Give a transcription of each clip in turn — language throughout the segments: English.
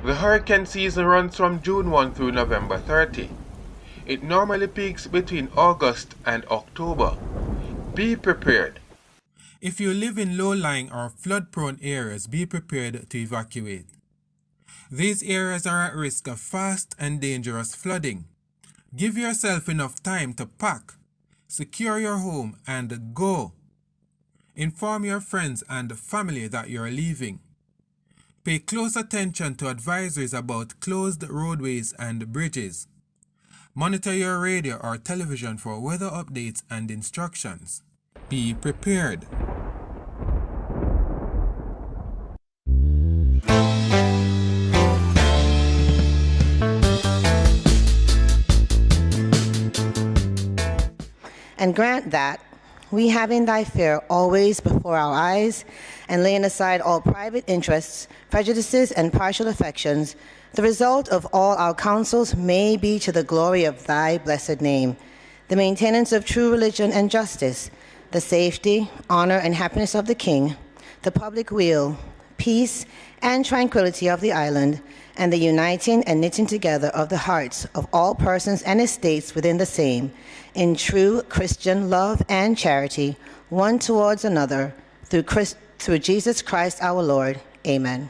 The hurricane season runs from June 1 through November 30. It normally peaks between August and October. Be prepared. If you live in low-lying or flood-prone areas, be prepared to evacuate. These areas are at risk of fast and dangerous flooding. Give yourself enough time to pack, secure your home, and go. Inform your friends and family that you're leaving. Pay close attention to advisories about closed roadways and bridges. Monitor your radio or television for weather updates and instructions. Be prepared. And grant that, we having thy fear always before our eyes, and laying aside all private interests, prejudices, and partial affections, the result of all our counsels may be to the glory of thy blessed name, the maintenance of true religion and justice, the safety, honor, and happiness of the king, the public weal, peace, and tranquility of the island, and the uniting and knitting together of the hearts of all persons and estates within the same, in true Christian love and charity, one towards another, through Jesus Christ our Lord. Amen.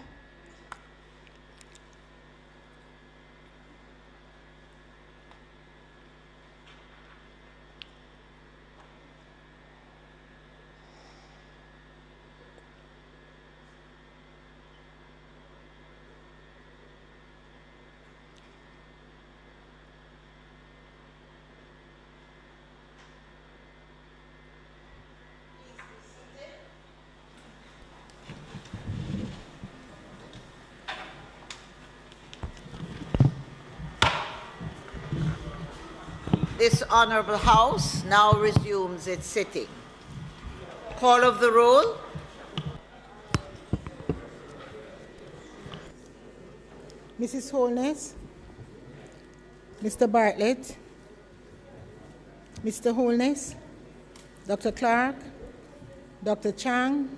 This honorable House now resumes its sitting. Call of the roll. Mrs. Holness, Mr. Bartlett, Mr. Holness, Dr. Clark, Dr. Chang,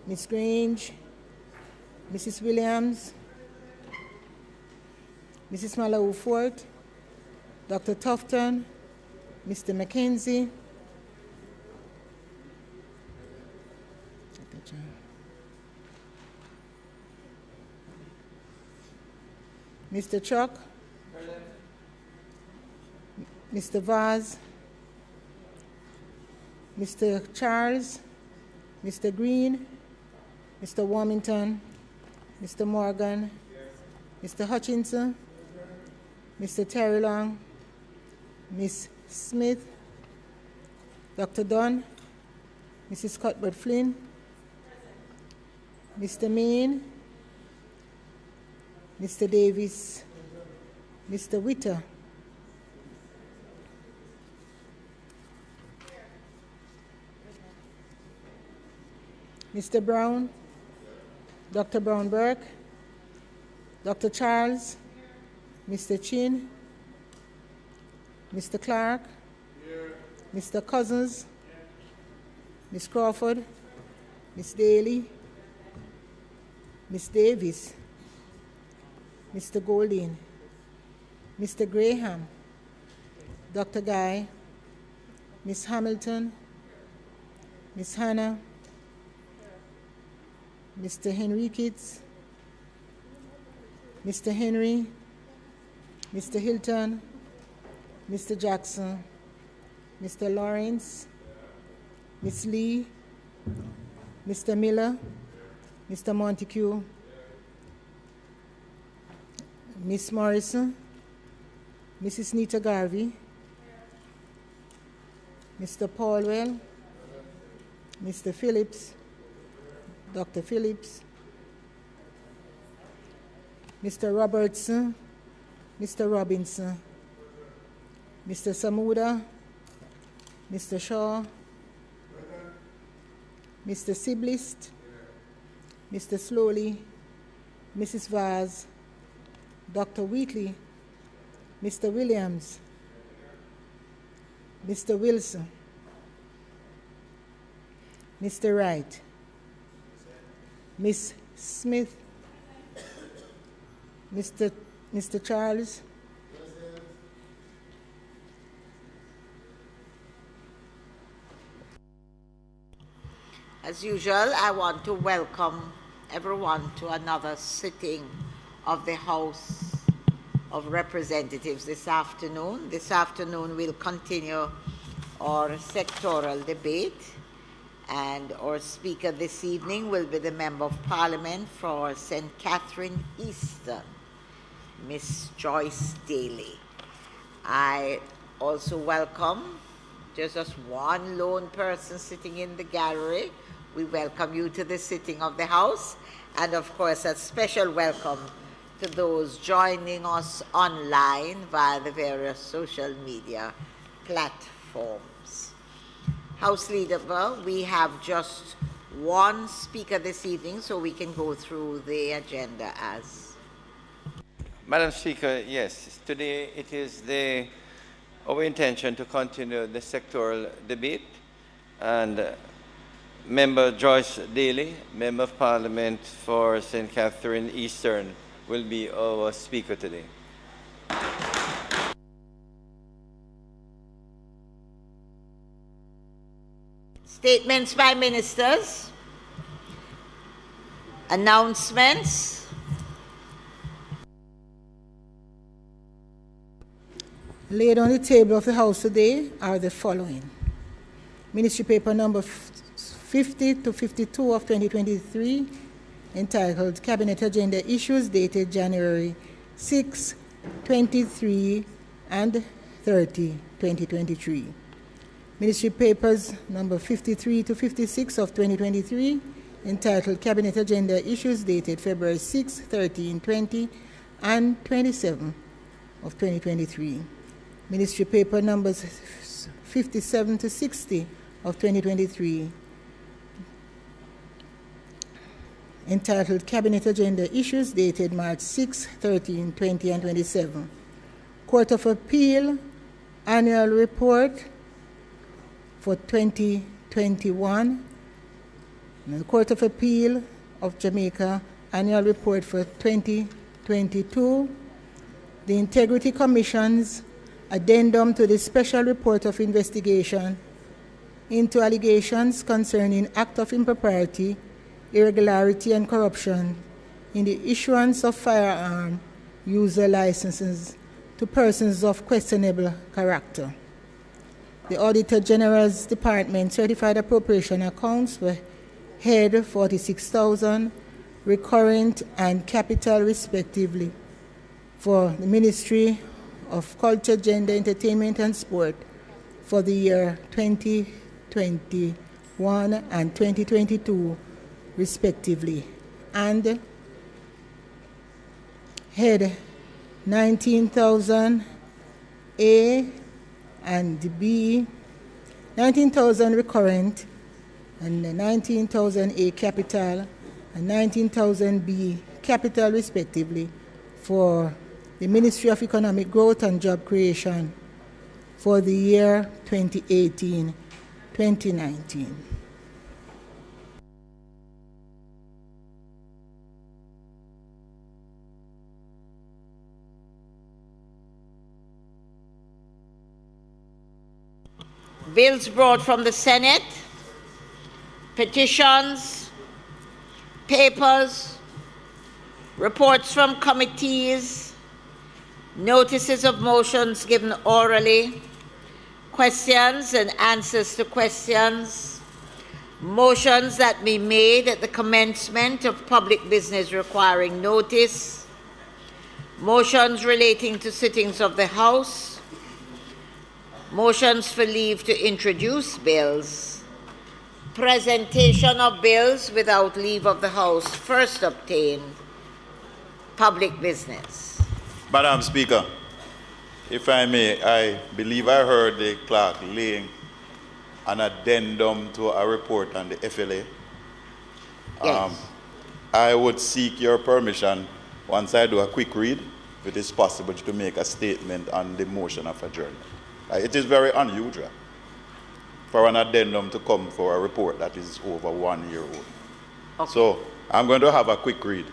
Ms. Grange, Mrs. Williams, Mrs. Malawu Fort, Dr. Tufton, Mr. McKenzie, Mr. Chuck, Mr. Vaz, Mr. Charles, Mr. Green, Mr. Warmington, Mr. Morgan, Mr. Hutchinson, Mr. Terry Long, Ms. Smith, Dr. Dunn, Mrs. Cuthbert Flynn, Mr. Main, Mr. Davis, Mr. Witter, Mr. Brown, Dr. Brown-Burke, Dr. Charles, Mr. Chin, Mr. Clark, Mr. Cousins, Ms. Crawford, Ms. Daley, Ms. Davis, Mr. Golding, Mr. Graham, Dr. Guy, Ms. Hamilton, Ms. Hannah, Mr. Henriquez, Mr. Henry, Mr. Hilton, Mr. Jackson, Mr. Lawrence, Ms. Lee, Mr. Miller, Mr. Montague, Ms. Morrison, Mrs. Nita Garvey, Mr. Paulwell, Mr. Phillips, Dr. Phillips, Mr. Robertson, Mr. Robinson, Mr. Samuda, Mr. Shaw, Mr. Siblist, Mr. Slowly, Mrs. Vaz, Dr. Wheatley, Mr. Williams, Mr. Wilson, Mr. Wright, Ms. Smith, Mr. Charles, As usual, I want to welcome everyone to another sitting of the House of Representatives this afternoon. This afternoon we'll continue our sectoral debate, and our speaker this evening will be the Member of Parliament for St. Catherine Eastern, Miss Joyce Daley. I also welcome, there's just one lone person sitting in the gallery. We welcome you to the sitting of the House, and of course a special welcome to those joining us online via the various social media platforms. House Leader, we have just one speaker this evening, so we can go through the agenda as. Madam Speaker, yes, today it is our intention to continue the sectoral debate, and Member Joyce Daley, Member of Parliament for St. Catherine Eastern, will be our speaker today. Statements by ministers, announcements. laid on the table of the House today are the following. Ministry paper number 50 to 52 of 2023, entitled Cabinet Agenda Issues, dated January 6, 23 and 30, 2023. Ministry papers number 53 to 56 of 2023, entitled Cabinet Agenda Issues, dated February 6, 13, 20 and 27 of 2023. Ministry paper numbers 57 to 60 of 2023, entitled Cabinet Agenda Issues, dated March 6, 13, 20 and 27. Court of Appeal Annual Report for 2021. The Court of Appeal of Jamaica Annual Report for 2022. The Integrity Commission's addendum to the Special Report of Investigation into allegations concerning act of impropriety, irregularity and corruption in the issuance of firearm user licenses to persons of questionable character. The Auditor General's Department certified appropriation accounts for head 46,000, recurrent and capital respectively, for the Ministry of Culture, Gender, Entertainment and Sport for the year 2021 and 2022 respectively, and head 19,000 A and B, 19,000 recurrent and 19,000 A capital and 19,000 B capital respectively for the Ministry of Economic Growth and Job Creation for the year 2018-2019. Bills brought from the Senate, petitions, papers, reports from committees, notices of motions given orally, questions and answers to questions, motions that be made at the commencement of public business requiring notice, motions relating to sittings of the House, motions for leave to introduce bills, presentation of bills without leave of the House first obtained, public business. Madam Speaker, if I may, I believe I heard the clerk laying an addendum to a report on the FLA. Yes. I would seek your permission, once I do a quick read, if it is possible, to make a statement on the motion of adjournment. It is very unusual for an addendum to come for a report that is over 1 year old. Okay. So I'm going to have a quick read.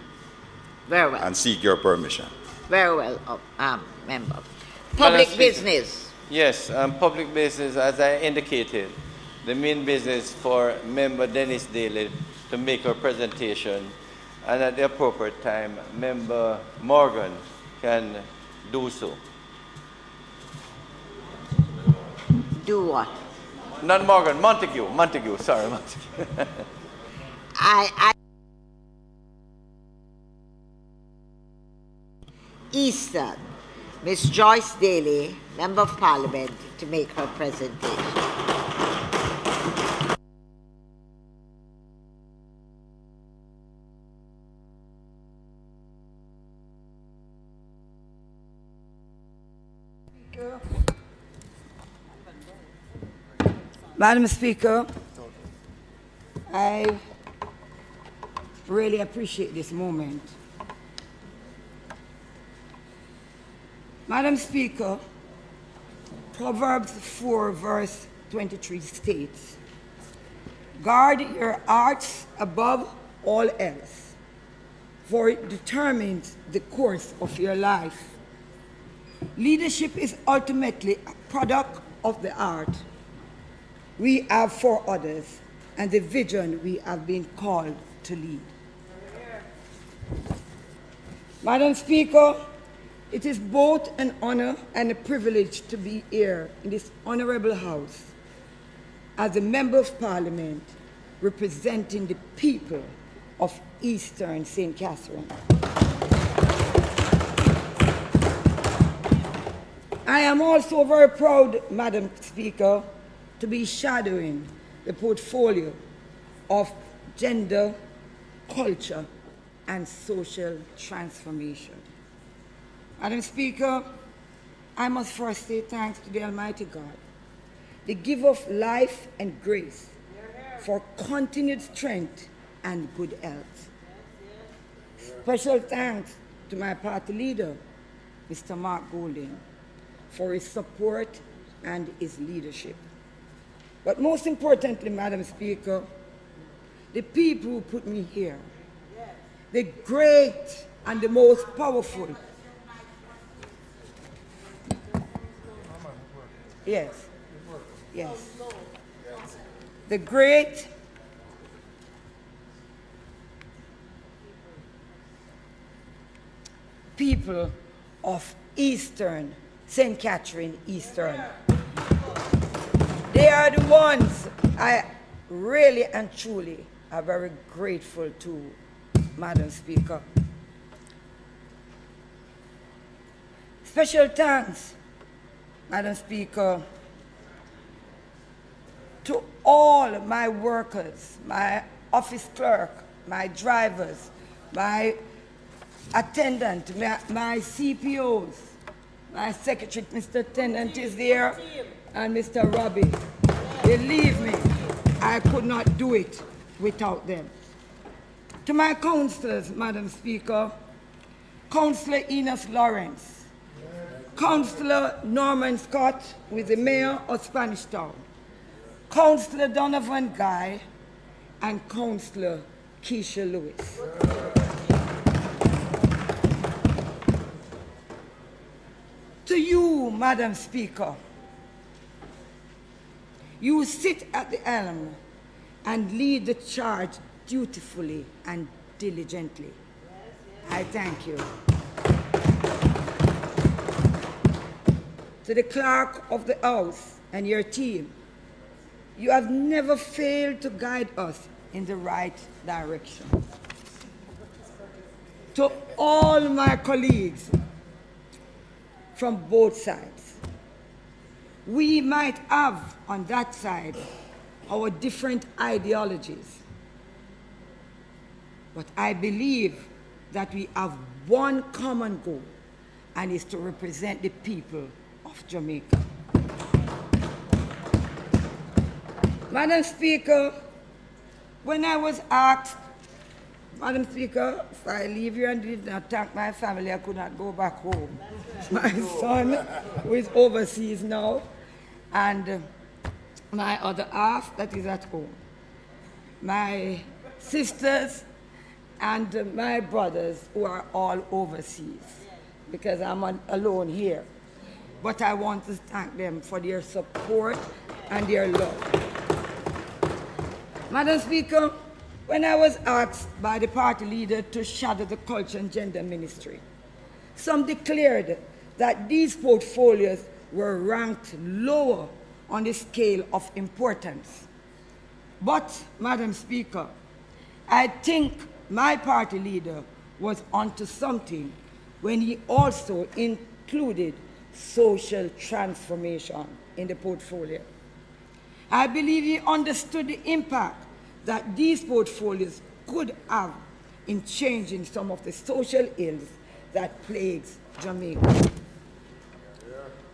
Very well. and seek your permission. Very well, member. Public business. Yes, public business, as I indicated, the main business for Member Dennis Daley to make her presentation, and at the appropriate time, Member Morgan can do so. Do what? Not Morgan, Montague, sorry, Montague. Eastern, Miss Joyce Daley, Member of Parliament, to make her presentation. Madam Speaker, I really appreciate this moment. Madam Speaker, Proverbs 4 verse 23 states, "Guard your hearts above all else, for it determines the course of your life." Leadership is ultimately a product of the heart we have for others and the vision we have been called to lead. Madam Speaker, it is both an honor and a privilege to be here in this honorable house as a Member of Parliament representing the people of Eastern St. Catherine. I am also very proud, Madam Speaker, to be shadowing the portfolio of gender, culture, and social transformation. Madam Speaker, I must first say thanks to the Almighty God, the giver of life and grace, for continued strength and good health. Special thanks to my party leader, Mr. Mark Golding, for his support and his leadership. But most importantly, Madam Speaker, the people who put me here, the great and the most powerful. Yes. The great people of Eastern, St. Catherine Eastern. They are the ones I really and truly are very grateful to, Madam Speaker. Special thanks, Madam Speaker, to all my workers, my office clerk, my drivers, my attendant, my CPOs, my secretary, Mr. Tennant is there, and Mr. Robbie. Believe me, I could not do it without them. To my councillors, Madam Speaker, Councillor Enos Lawrence, Councillor Norman Scott with the Mayor of Spanish Town, Councillor Donovan Guy, and Councillor Keisha Lewis. To you, Madam Speaker, you sit at the helm and lead the charge dutifully and diligently. I thank you. To the clerk of the house and your team, you have never failed to guide us in the right direction. To all my colleagues from both sides, we might have on that side our different ideologies, but I believe that we have one common goal, and is to represent the people of Jamaica. Madam Speaker, when I was asked, Madam Speaker, if I leave you and did not thank my family, I could not go back home. My son, who is overseas now, and my other half that is at home. My sisters and my brothers who are all overseas, because I'm alone here. But I want to thank them for their support and their love. Madam Speaker, when I was asked by the party leader to shadow the Culture and Gender Ministry, some declared that these portfolios were ranked lower on the scale of importance. But, Madam Speaker, I think my party leader was onto something when he also included social transformation in the portfolio. I believe he understood the impact that these portfolios could have in changing some of the social ills that plagues Jamaica.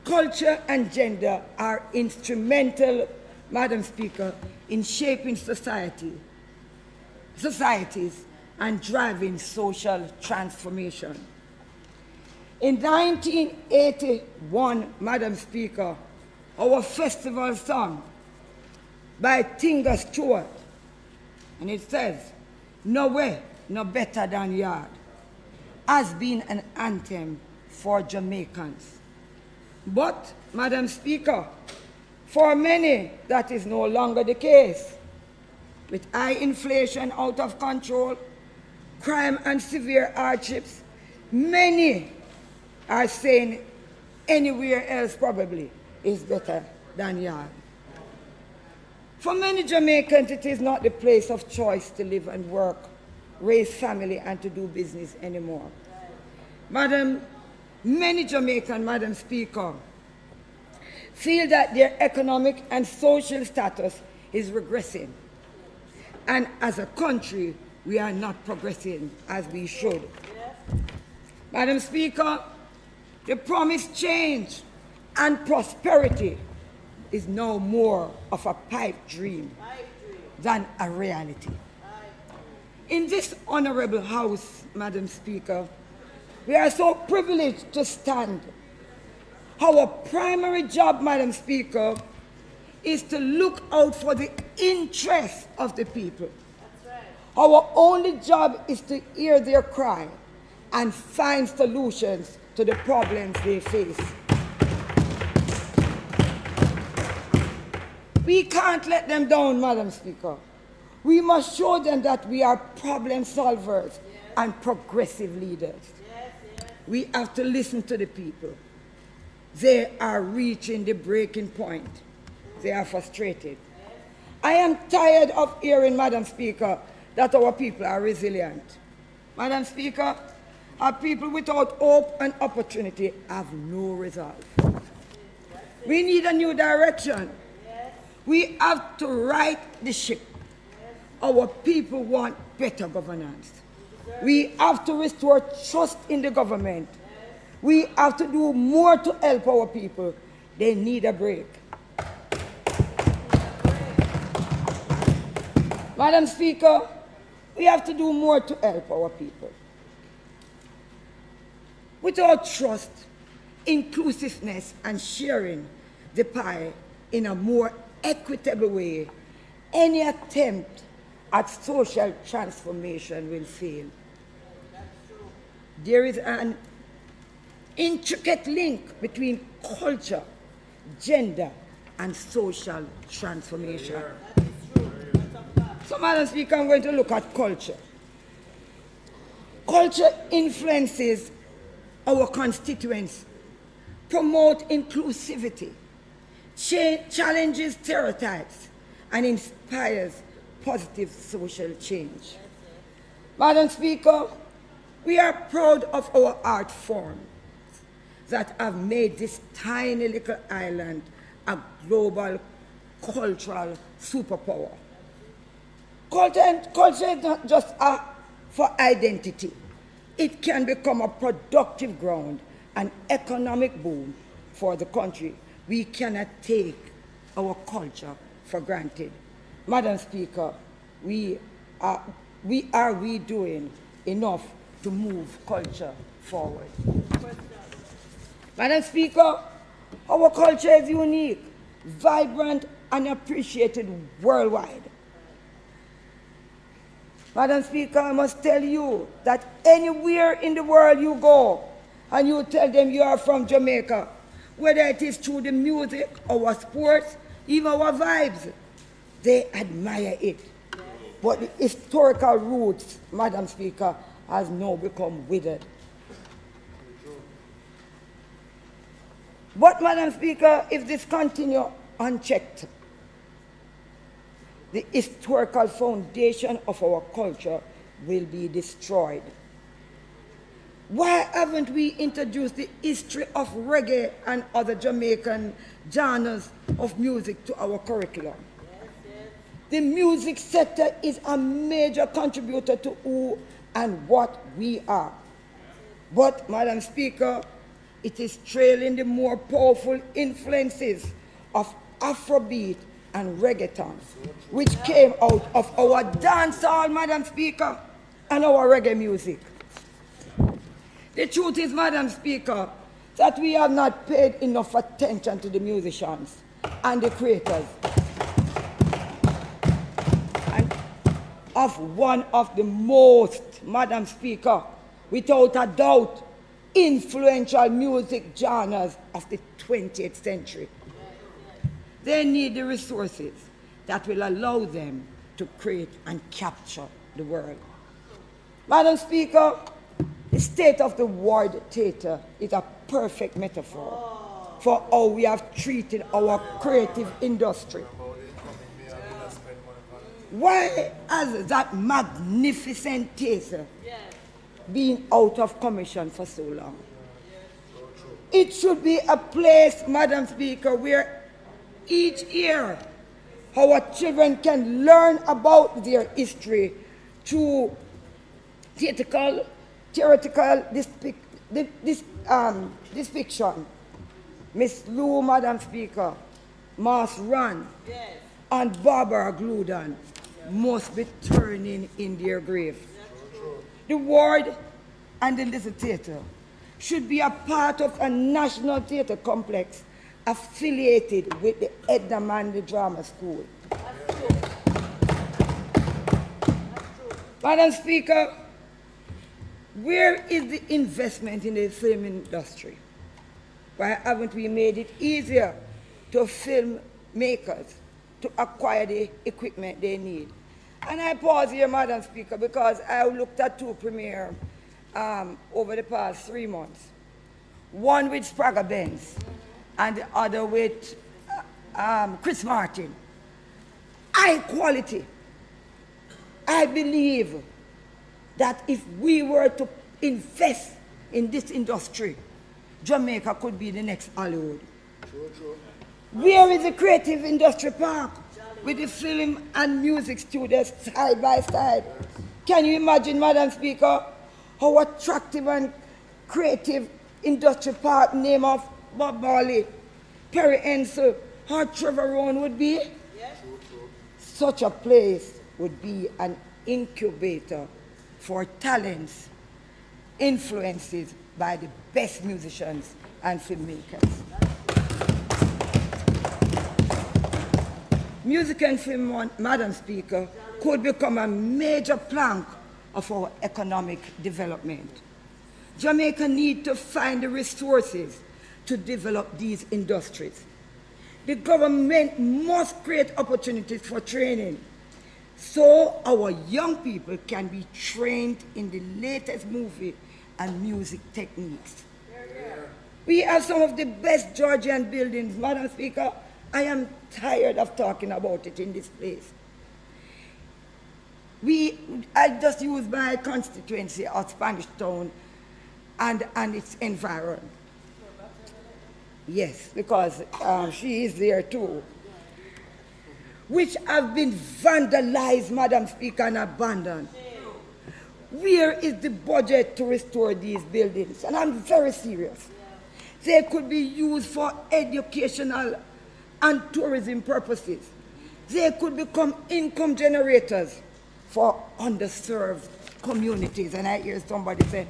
Culture and gender are instrumental, Madam Speaker, in shaping societies and driving social transformation. In 1981, Madam Speaker, our festival song by Tinga Stewart, and it says, "Nowhere no better than yard," has been an anthem for Jamaicans. But, Madam Speaker, for many, that is no longer the case. With high inflation out of control, crime and severe hardships, many are saying anywhere else probably is better than yard. For many Jamaicans, it is not the place of choice to live and work, raise family, and to do business anymore. Many Jamaicans, Madam Speaker, feel that their economic and social status is regressing. And as a country, we are not progressing as we should. Madam Speaker, the promised change and prosperity is no more of a pipe dream than a reality. In this honorable House, Madam Speaker, we are so privileged to stand. Our primary job, Madam Speaker, is to look out for the interests of the people. Our only job is to hear their cry and find solutions to the problems they face. We can't let them down, Madam Speaker. We must show them that we are problem solvers and progressive leaders. We have to listen to the people. They are reaching the breaking point. They are frustrated. I am tired of hearing, Madam Speaker, that our people are resilient. Madam Speaker, our people without hope and opportunity have no resolve. We need a new direction. We have to right the ship. Our people want better governance. We have to restore trust in the government. We have to do more to help our people. They need a break. Madam Speaker, we have to do more to help our people. Without trust, inclusiveness, and sharing the pie in a more equitable way, any attempt at social transformation will fail. There is an intricate link between culture, gender, and social transformation. So, Madam Speaker, I'm going to look at culture. Culture influences our constituents, promotes inclusivity, challenges stereotypes, and inspires positive social change. Madam Speaker, we are proud of our art forms that have made this tiny little island a global cultural superpower. Culture is not just for identity. It can become a productive ground, an economic boom for the country. We cannot take our culture for granted. Madam Speaker, are we doing enough to move culture forward? Madam Speaker, our culture is unique, vibrant, and appreciated worldwide. Madam Speaker, I must tell you that anywhere in the world you go and you tell them you are from Jamaica, whether it is through the music, our sports, even our vibes, they admire it. But the historical roots, Madam Speaker, has now become withered. But, Madam Speaker, if this continues unchecked, the historical foundation of our culture will be destroyed. Why haven't we introduced the history of reggae and other Jamaican genres of music to our curriculum? The music sector is a major contributor to who and what we are. But, Madam Speaker, it is trailing the more powerful influences of Afrobeat and reggaeton, which came out of our dancehall, Madam Speaker, and our reggae music. The truth is, Madam Speaker, that we have not paid enough attention to the musicians and the creators and of one of the most, Madam Speaker, without a doubt, influential music genres of the 20th century. They need the resources that will allow them to create and capture the world. Madam Speaker, the state of the world theater is a perfect metaphor for how we have treated our creative industry. Why has that magnificent theater been out of commission for so long? It should be a place, Madam Speaker, where each year our children can learn about their history through theoretical depiction. Miss Lou, Madam Speaker, Mas Run, and Barbara Gludon must be turning in their graves. The ward and the little theater should be a part of a national theater complex affiliated with the Edna Manley Drama School. Madam Speaker, where is the investment in the film industry? Why haven't we made it easier to film makers to acquire the equipment they need? And I pause here, Madam Speaker, because I looked at two premieres over the past 3 months. One with Sprague Benz and the other with Chris Martin. High quality. I believe that if we were to invest in this industry, Jamaica could be the next Hollywood. Where is the creative industry park with the film and music studios side by side? Can you imagine, Madam Speaker, how attractive and creative industry park name of Bob Marley, Perry Ensel, or Trevor Rowan would be? Yes. Such a place would be an incubator for talents, influences by the best musicians and filmmakers. Music and film, Madam Speaker, could become a major plank of our economic development. Jamaica needs to find the resources to develop these industries. The government must create opportunities for training so our young people can be trained in the latest movie and music techniques. We have some of the best Georgian buildings, Madam Speaker. I am tired of talking about it in this place. I just use my constituency of Spanish Town and its environment. Yes, because she is there too. Which have been vandalized, Madam Speaker, and abandoned. Where is the budget to restore these buildings? And I'm very serious. They could be used for educational and tourism purposes. They could become income generators for underserved communities. And I hear somebody say,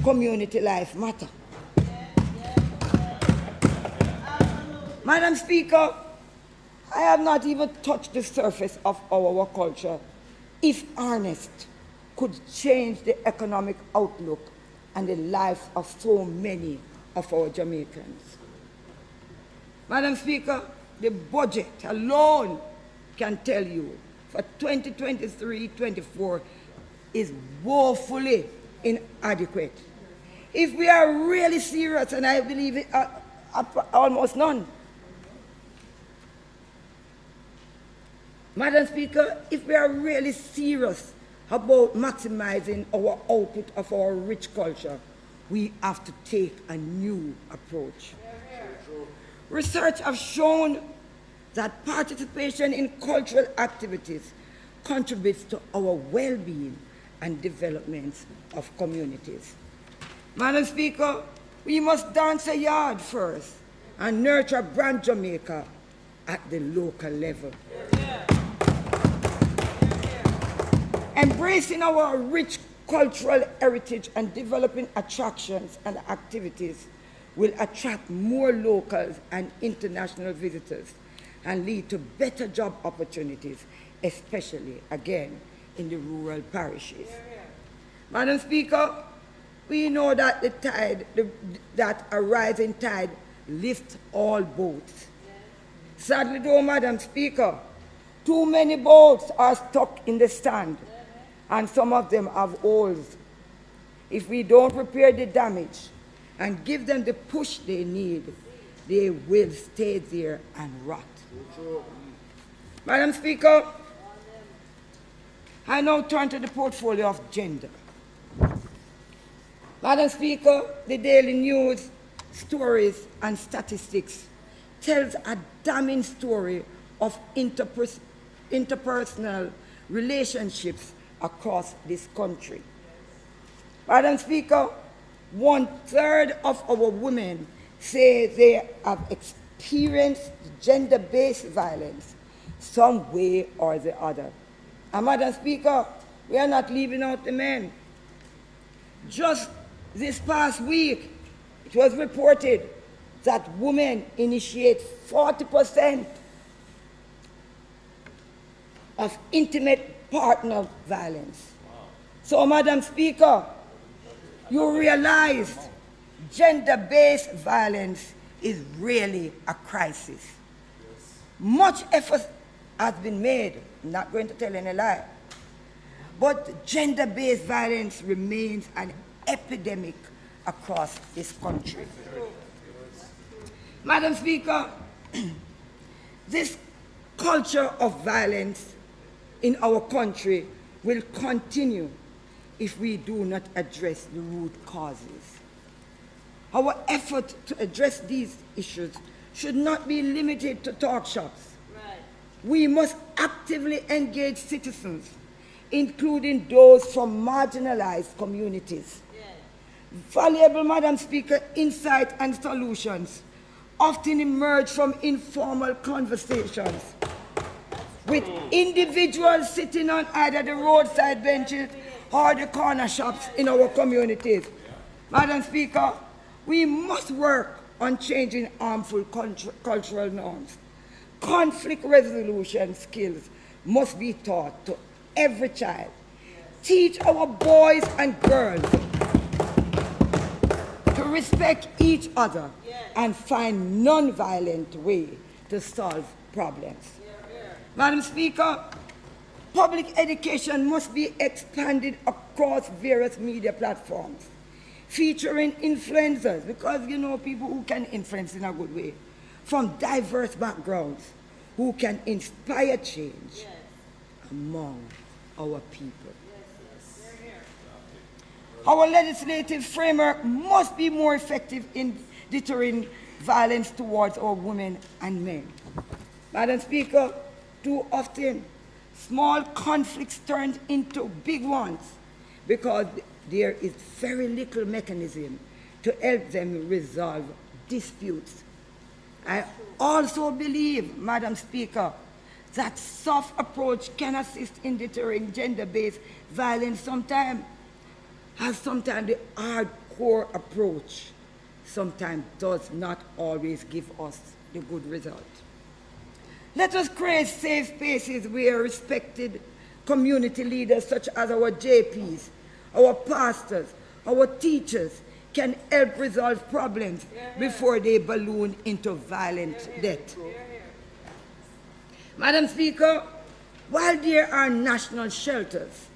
community life matter. Madam Speaker, I have not even touched the surface of our culture, if honest, could change the economic outlook and the lives of so many of our Jamaicans. Madam Speaker, the budget alone can tell you for 2023-24 is woefully inadequate. If we are really serious, and I believe it, almost none. Madam Speaker, if we are really serious about maximizing our output of our rich culture, we have to take a new approach. Research has shown that participation in cultural activities contributes to our well-being and development of communities. Madam Speaker, we must dance a yard first and nurture brand Jamaica at the local level. Embracing our rich cultural heritage and developing attractions and activities will attract more locals and international visitors and lead to better job opportunities, especially, again, in the rural parishes. Madam Speaker, we know that that a rising tide lifts all boats. Sadly though, Madam Speaker, too many boats are stuck in the sand, and some of them have holes. If we don't repair the damage and give them the push they need, they will stay there and rot. Madam Speaker, I now turn to the portfolio of gender. Madam Speaker, the daily news, stories, and statistics tells a damning story of interpersonal relationships across this country. Madam Speaker, 1/3 of our women say they have experienced gender-based violence some way or the other. And Madam Speaker, we are not leaving out the men. Just this past week, it was reported that women initiate 40% of intimate partner violence. So, Madam Speaker, you realize gender-based violence is really a crisis. Much effort has been made, I'm not going to tell any lie, but gender-based violence remains an epidemic across this country. Madam Speaker, this culture of violence in our country will continue if we do not address the root causes. Our effort to address these issues should not be limited to talk shops. Right. We must actively engage citizens, including those from marginalized communities. Yes. Valuable, Madam Speaker, insight and solutions often emerge from informal conversations with individuals sitting on either the roadside benches or the corner shops in our communities. Madam Speaker, we must work on changing harmful cultural norms. Conflict resolution skills must be taught to every child. Teach our boys and girls to respect each other and find non-violent way to solve problems. Madam Speaker, public education must be expanded across various media platforms, featuring influencers, because you know people who can influence in a good way, from diverse backgrounds, who can inspire change among our people. Our legislative framework must be more effective in deterring violence towards our women and men. Madam Speaker, too often, small conflicts turn into big ones because there is very little mechanism to help them resolve disputes. I also believe, Madam Speaker, that soft approach can assist in deterring gender-based violence sometimes, as sometimes the hardcore approach sometimes does not always give us the good result. Let us create safe spaces where respected community leaders such as our JPs, our pastors, our teachers can help resolve problems before they balloon into violent death. Madam Speaker, while there are national shelters,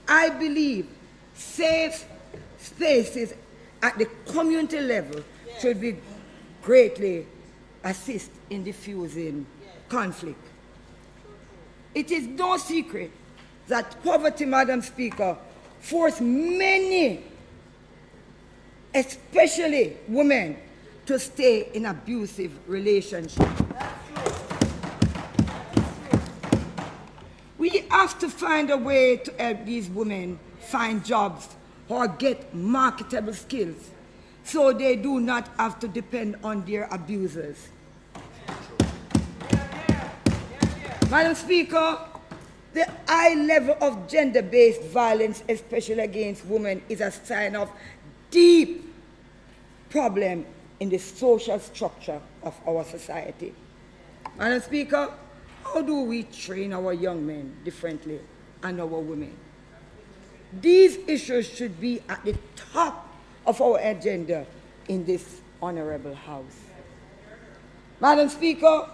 I believe safe spaces at the community level should be greatly assist in diffusing conflict. It is no secret that poverty, Madam Speaker, forced many, especially women, to stay in abusive relationships. We have to find a way to help these women find jobs or get marketable skills so they do not have to depend on their abusers. Madam Speaker, the high level of gender-based violence, especially against women, is a sign of deep problem in the social structure of our society. Madam Speaker, how do we train our young men differently and our women? These issues should be at the top of our agenda in this honorable House. Madam Speaker,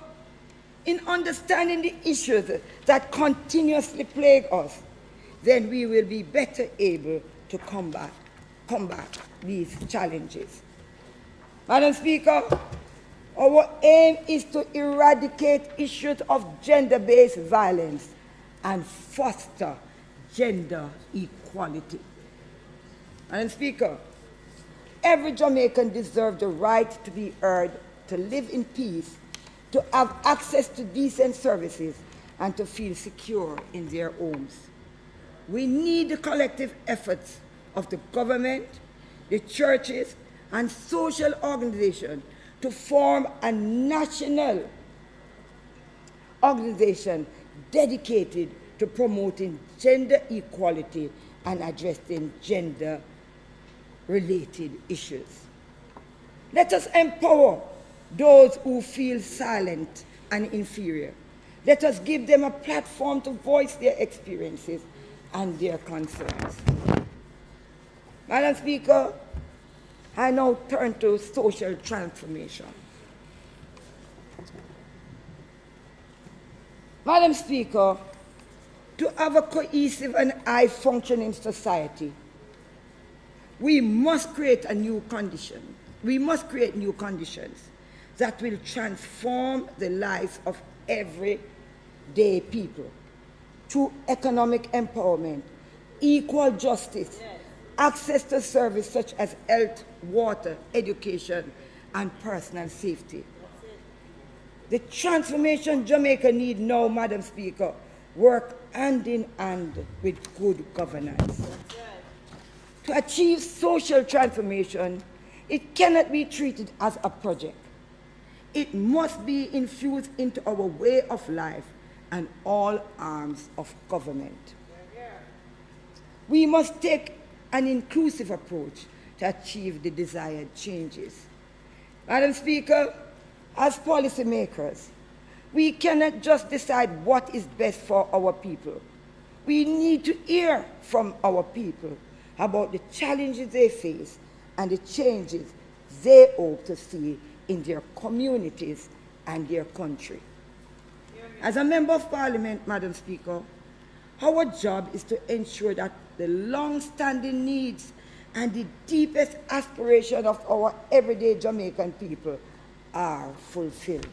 in understanding the issues that continuously plague us, then we will be better able to combat these challenges. Madam Speaker, our aim is to eradicate issues of gender-based violence and foster gender equality. Madam Speaker, every Jamaican deserves the right to be heard, to live in peace, to have access to decent services, and to feel secure in their homes. We need the collective efforts of the government, the churches, and social organizations to form a national organization dedicated to promoting gender equality and addressing gender-related issues. Let us empower those who feel silent and inferior. Let us give them a platform to voice their experiences and their concerns. Madam Speaker, I now turn to social transformation. Madam Speaker, to have a cohesive and high-functioning society, we must create new conditions that will transform the lives of everyday people through economic empowerment, equal justice, access to services such as health, water, education, and personal safety. The transformation Jamaica needs now, Madam Speaker, work hand in hand with good governance. To achieve social transformation, it cannot be treated as a project. It must be infused into our way of life and all arms of government. We must take an inclusive approach to achieve the desired changes. Madam Speaker, as policymakers, we cannot just decide what is best for our people. We need to hear from our people about the challenges they face and the changes they hope to see in their communities and their country. As a Member of Parliament, Madam Speaker, our job is to ensure that the long-standing needs and the deepest aspirations of our everyday Jamaican people are fulfilled.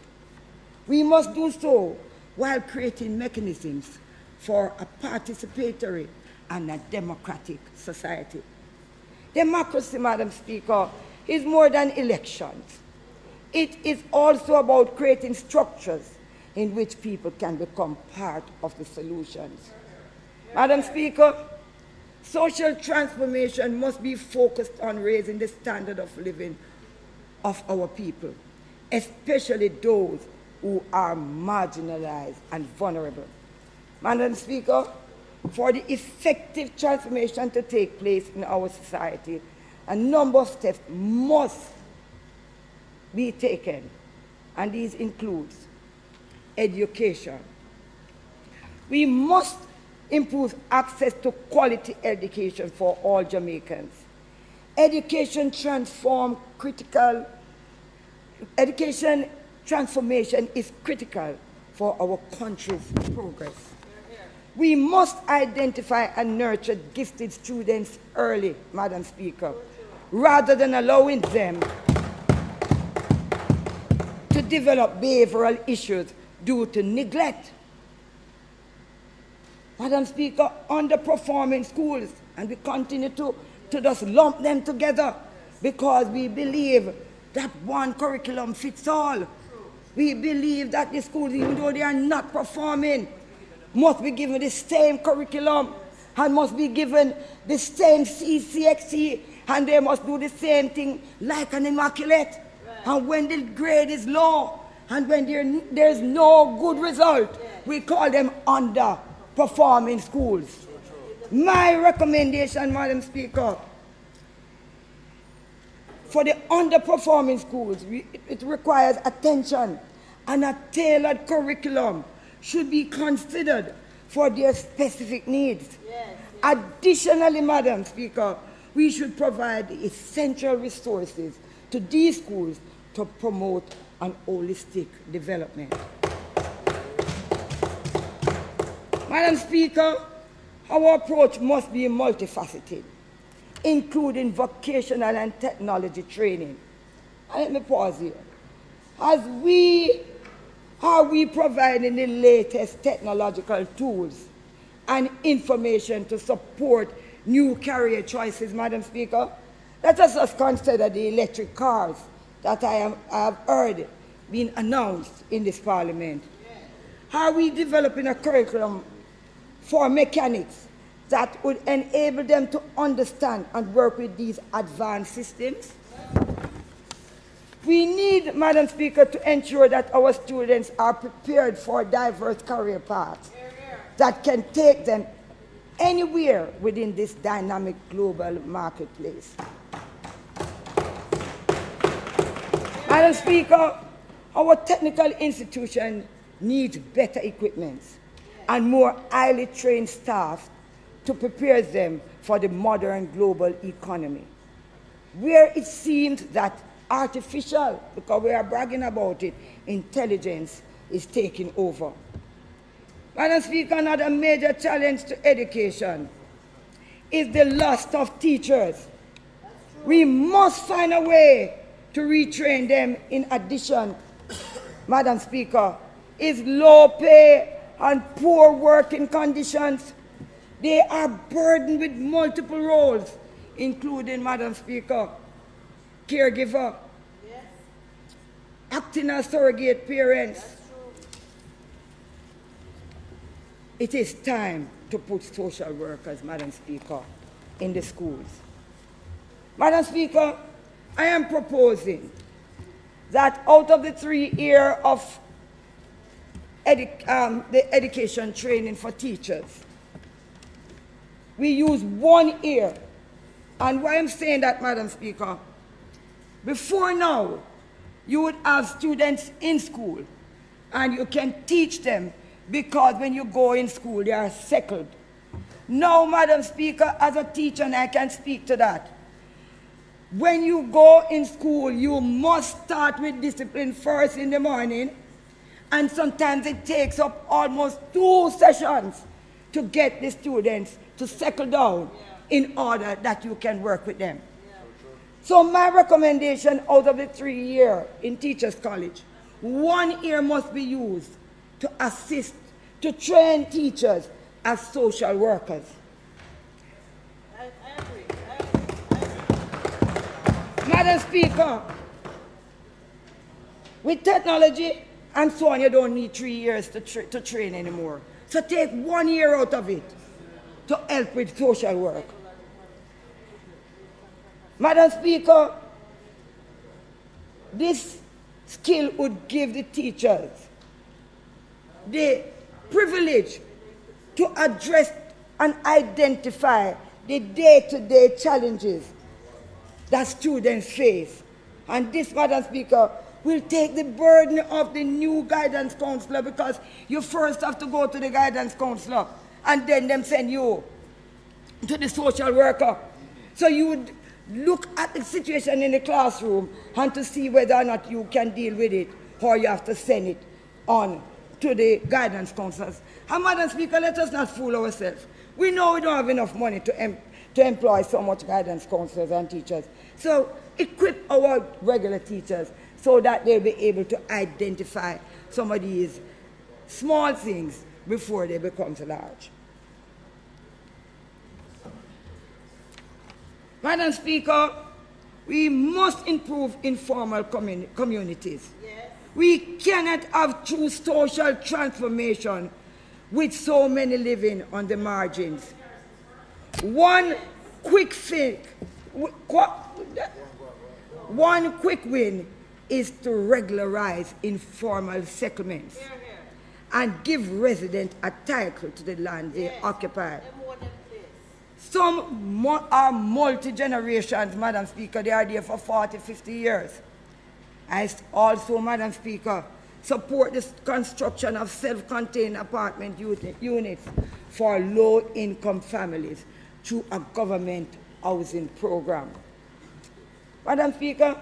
We must do so while creating mechanisms for a participatory and a democratic society. Democracy, Madam Speaker, is more than elections. It is also about creating structures in which people can become part of the solutions. Madam Speaker, social transformation must be focused on raising the standard of living of our people, especially those who are marginalized and vulnerable. Madam Speaker, for the effective transformation to take place in our society, a number of steps must be taken, and these include education. We must improves access to quality education for all Jamaicans. Education transformation is critical for our country's progress. We must identify and nurture gifted students early, Madam Speaker, rather than allowing them to develop behavioral issues due to neglect. Madam Speaker, underperforming schools, and we continue to just lump them together because we believe that one curriculum fits all. We believe that the schools, even though they are not performing, must be given the same curriculum and must be given the same CCXE, and they must do the same thing like an immaculate. Right. And when the grade is low and when there's no good result, we call them underperforming schools. My recommendation, Madam Speaker, for the underperforming schools, it requires attention, and a tailored curriculum should be considered for their specific needs. Yes, yes. Additionally, Madam Speaker, we should provide the essential resources to these schools to promote an holistic development. Madam Speaker, our approach must be multifaceted, including vocational and technology training. And let me pause here. Are we providing the latest technological tools and information to support new career choices, Madam Speaker? Let us just consider the electric cars that I have heard being announced in this Parliament. Are we developing a curriculum for mechanics that would enable them to understand and work with these advanced systems? We need, Madam Speaker, to ensure that our students are prepared for diverse career paths that can take them anywhere within this dynamic global marketplace. Madam Speaker, our technical institution needs better equipment and more highly trained staff to prepare them for the modern global economy, where it seems that artificial, because we are bragging about it, intelligence is taking over. Madam Speaker, another major challenge to education is the loss of teachers. We must find a way to retrain them. In addition, Madam Speaker, is low pay and poor working conditions. They are burdened with multiple roles, including, Madam Speaker, caregiver, yes, acting as surrogate parents. It is time to put social workers, Madam Speaker, in the schools. Madam Speaker, I am proposing that out of the 3 years of the education training for teachers, we use 1 year. And why I'm saying that, Madam Speaker, before now, you would have students in school and you can teach them because when you go in school, they are settled. Now, Madam Speaker, as a teacher, and I can speak to that, when you go in school, you must start with discipline first in the morning, and sometimes it takes up almost 2 sessions to get the students to settle down in order that you can work with them. So my recommendation out of the 3 years in Teachers College, 1 year must be used to assist, to train teachers as social workers. I agree. Madam Speaker, with technology and so on, you don't need 3 years to train anymore. So take 1 year out of it to help with social work. Madam Speaker, this skill would give the teachers the privilege to address and identify the day-to-day challenges that students face. And this, Madam Speaker, will take the burden of the new guidance counselor, because you first have to go to the guidance counselor and then them send you to the social worker. So you would look at the situation in the classroom and to see whether or not you can deal with it, or you have to send it on to the guidance counselors. And Madam Speaker, let us not fool ourselves. We know we don't have enough money to employ so much guidance counselors and teachers. So equip our regular teachers so that they'll be able to identify some of these small things before they become large. Madam Speaker, we must improve informal communities. Yes. We cannot have true social transformation with so many living on the margins. One quick win is to regularize informal settlements and give residents a title to the land they occupy. Some are multi-generations, Madam Speaker. They are there for 40, 50 years. I also, Madam Speaker, support the construction of self-contained apartment units for low-income families through a government housing program. Madam Speaker,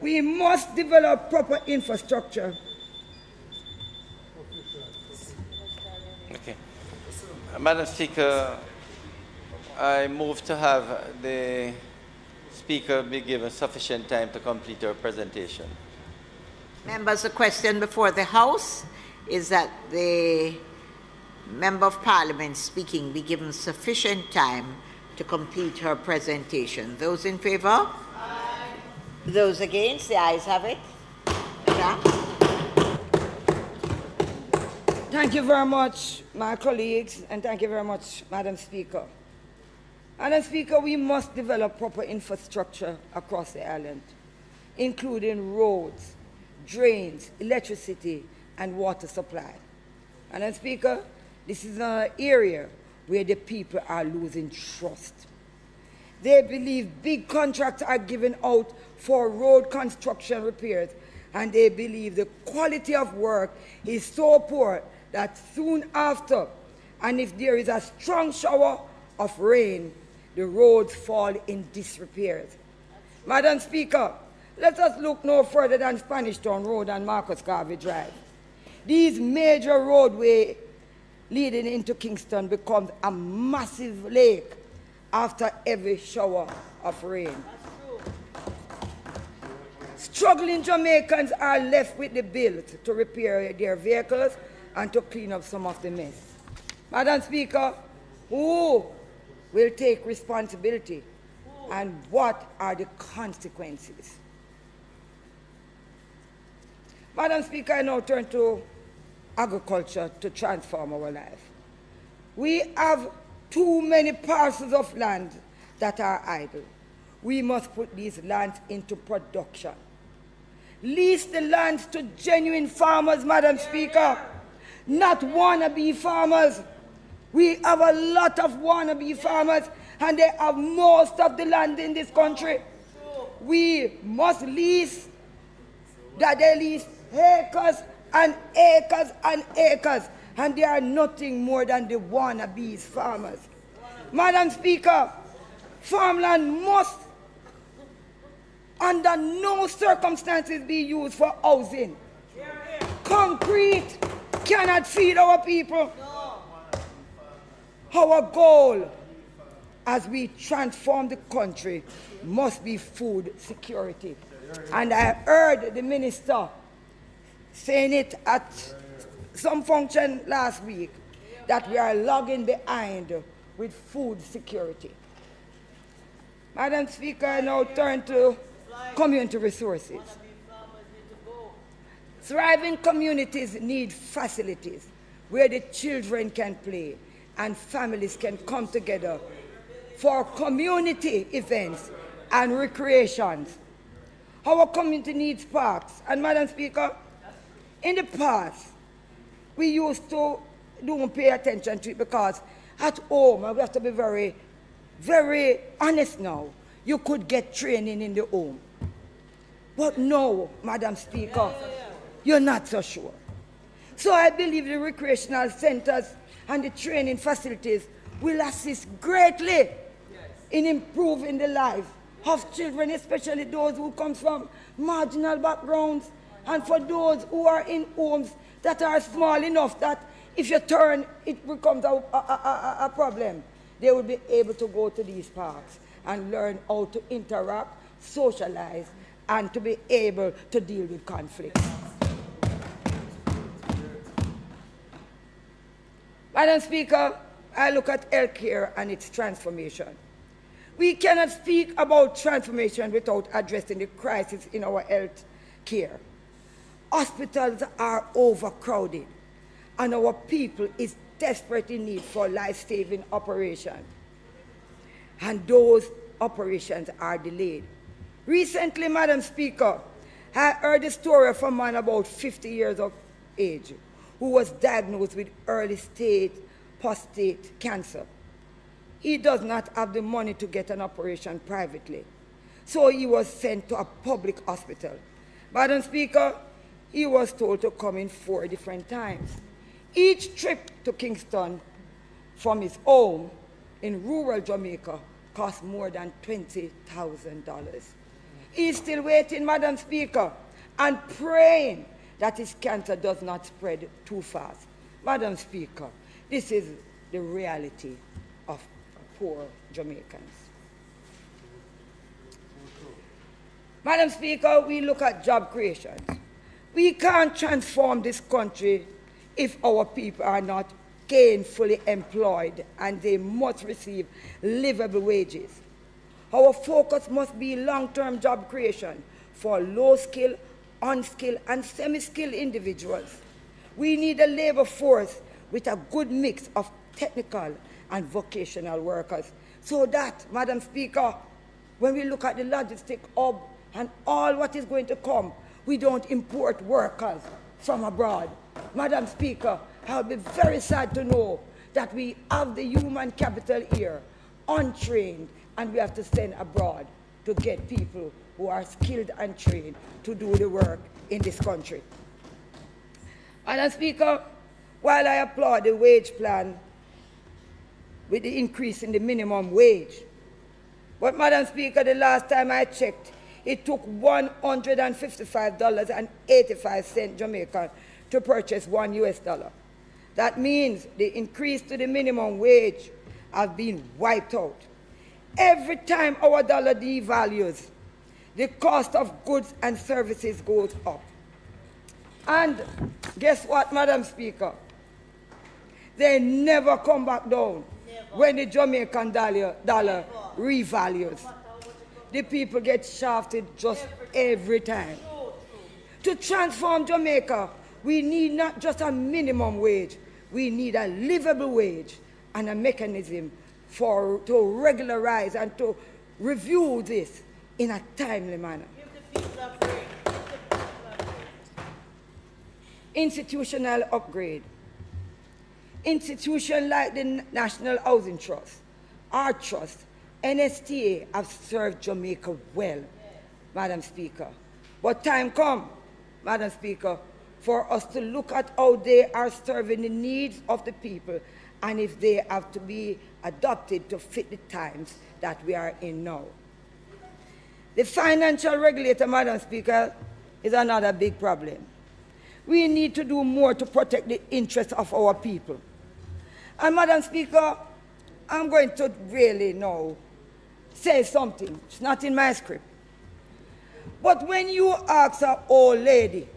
we must develop proper infrastructure. Okay. Madam Speaker, I move to have the Speaker be given sufficient time to complete her presentation. Members, the question before the House is that the Member of Parliament speaking be given sufficient time to complete her presentation. Those in favour? Aye. Those against? The ayes have it. Yeah. Thank you very much, my colleagues, and thank you very much, Madam Speaker. Madam Speaker, we must develop proper infrastructure across the island, including roads, drains, electricity, and water supply. Madam Speaker, this is an area where the people are losing trust. They believe big contracts are given out for road construction repairs, and they believe the quality of work is so poor that soon after, and if there is a strong shower of rain, the roads fall in disrepair. Madam Speaker, let us look no further than Spanish Town Road and Marcus Garvey Drive. These major roadways leading into Kingston becomes a massive lake after every shower of rain. Struggling Jamaicans are left with the bill to repair their vehicles and to clean up some of the mess. Madam Speaker, who will take responsibility and what are the consequences? Madam Speaker, I now turn to agriculture to transform our life. We have too many parcels of land that are idle. We must put these lands into production. Lease the lands to genuine farmers, Madam Speaker, not wannabe farmers. We have a lot of wannabe farmers, and they have most of the land in this country. We must lease, that they lease acres and acres and acres, and they are nothing more than the wannabes farmers. Madam Speaker, farmland must under no circumstances be used for housing. Concrete cannot feed our people. Our goal as we transform the country must be food security. And I heard the minister saying it at some function last week, that we are lagging behind with food security. Madam Speaker, I now turn to community resources. Thriving communities need facilities where the children can play and families can come together for community events and recreations. Our community needs parks. And Madam Speaker, in the past, we used to don't pay attention to it because at home, and we have to be very, very honest now, you could get training in the home. But no, Madam Speaker, you're not so sure. So I believe the recreational centers and the training facilities will assist greatly in improving the lives of children, especially those who come from marginal backgrounds, and for those who are in homes that are small enough that if you turn, it becomes a problem. They will be able to go to these parks and learn how to interact, socialize, and to be able to deal with conflict. Madam Speaker, I look at healthcare and its transformation. We cannot speak about transformation without addressing the crisis in our health care. Hospitals are overcrowded, and our people is desperate in need for life-saving operations. And those operations are delayed. Recently, Madam Speaker, I heard a story of a man about 50 years of age who was diagnosed with early-stage prostate cancer. He does not have the money to get an operation privately, so he was sent to a public hospital. Madam Speaker, he was told to come in 4 different times. Each trip to Kingston from his home in rural Jamaica cost more than $20,000. He is still waiting, Madam Speaker, and praying that his cancer does not spread too fast. Madam Speaker, this is the reality of poor Jamaicans. Madam Speaker, we look at job creation. We can't transform this country if our people are not gainfully employed and they must receive livable wages. Our focus must be long-term job creation for low-skilled, unskilled, and semi-skilled individuals. We need a labor force with a good mix of technical and vocational workers, so that, Madam Speaker, when we look at the logistic hub and all what is going to come, we don't import workers from abroad. Madam Speaker, I'll be very sad to know that we have the human capital here, untrained, and we have to send abroad to get people who are skilled and trained to do the work in this country. Madam Speaker, while I applaud the wage plan with the increase in the minimum wage, but Madam Speaker, the last time I checked, it took $155.85 Jamaican to purchase $1. That means the increase to the minimum wage has been wiped out. Every time our dollar devalues, the cost of goods and services goes up. And guess what, Madam Speaker? They never come back down when the Jamaican dollar revalues. The people get shafted just every time. To transform Jamaica, we need not just a minimum wage, we need a livable wage and a mechanism to regularize and to review this in a timely manner. Institutional upgrade. Institutions like the National Housing Trust, our trust, NSTA have served Jamaica well, Madam Speaker. But time comes, Madam Speaker, for us to look at how they are serving the needs of the people and if they have to be adopted to fit the times that we are in now. The financial regulator, Madam Speaker, is another big problem. We need to do more to protect the interests of our people. And Madam Speaker, I'm going to really now say something. It's not in my script. But when you ask an old lady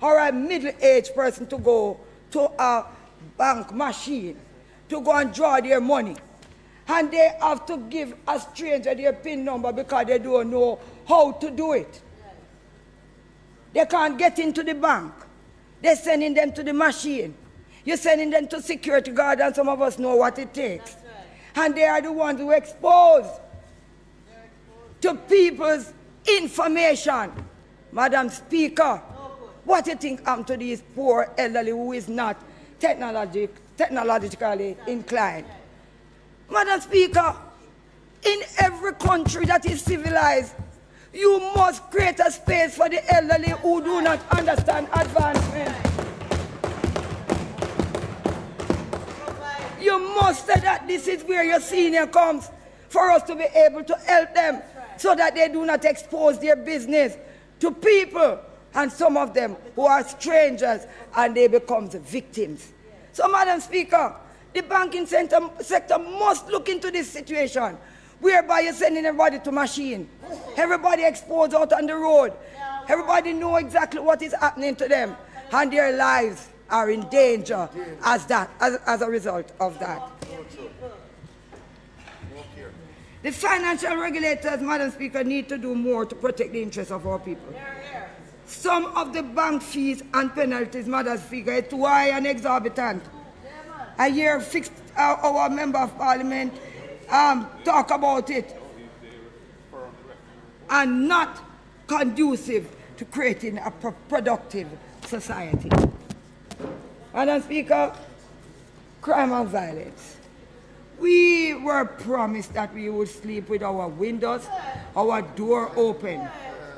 or a middle-aged person to go to a bank machine to go and draw their money, and they have to give a stranger their PIN number because they don't know how to do it. They can't get into the bank. They're sending them to the machine. You're sending them to security guard, and some of us know what it takes. And they are the ones who expose to people's information. Madam Speaker, what do you think happened to these poor elderly who is not technologically inclined? Madam Speaker, in every country that is civilized, you must create a space for the elderly who do not understand advancement. You must say that this is where your senior comes for us to be able to help them so that they do not expose their business to people and some of them who are strangers and they become the victims. So, Madam Speaker, the banking sector must look into this situation whereby you're sending everybody to machine. Everybody exposed out on the road. Everybody know exactly what is happening to them and their lives are in danger as a result of that. The financial regulators, Madam Speaker, need to do more to protect the interests of our people. Some of the bank fees and penalties, Madam Speaker, are too high and exorbitant. I hear our Member of Parliament talk about it and not conducive to creating a productive society. Madam Speaker, crime and violence. We were promised that we would sleep with our windows, our door open.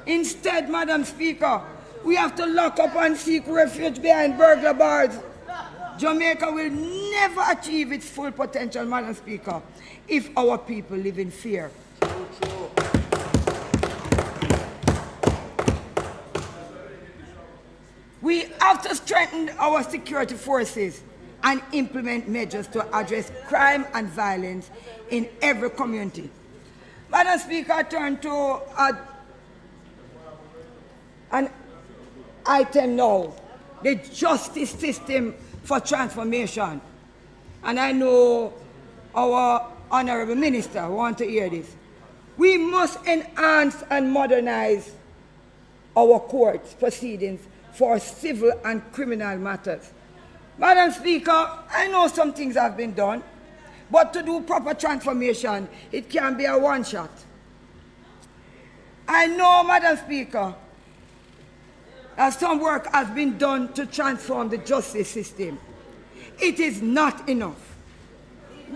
Instead, Madam Speaker, we have to lock up and seek refuge behind burglar bars. Jamaica will never achieve its full potential, Madam Speaker, if our people live in fear. We have to strengthen our security forces and implement measures to address crime and violence in every community. Madam Speaker, I turn to an item now, the justice system for transformation. And I know our Honorable Minister wants to hear this. We must enhance and modernize our court proceedings for civil and criminal matters. Madam Speaker, I know some things have been done, but to do proper transformation, it can't be a one-shot. I know, Madam Speaker, that some work has been done to transform the justice system. It is not enough.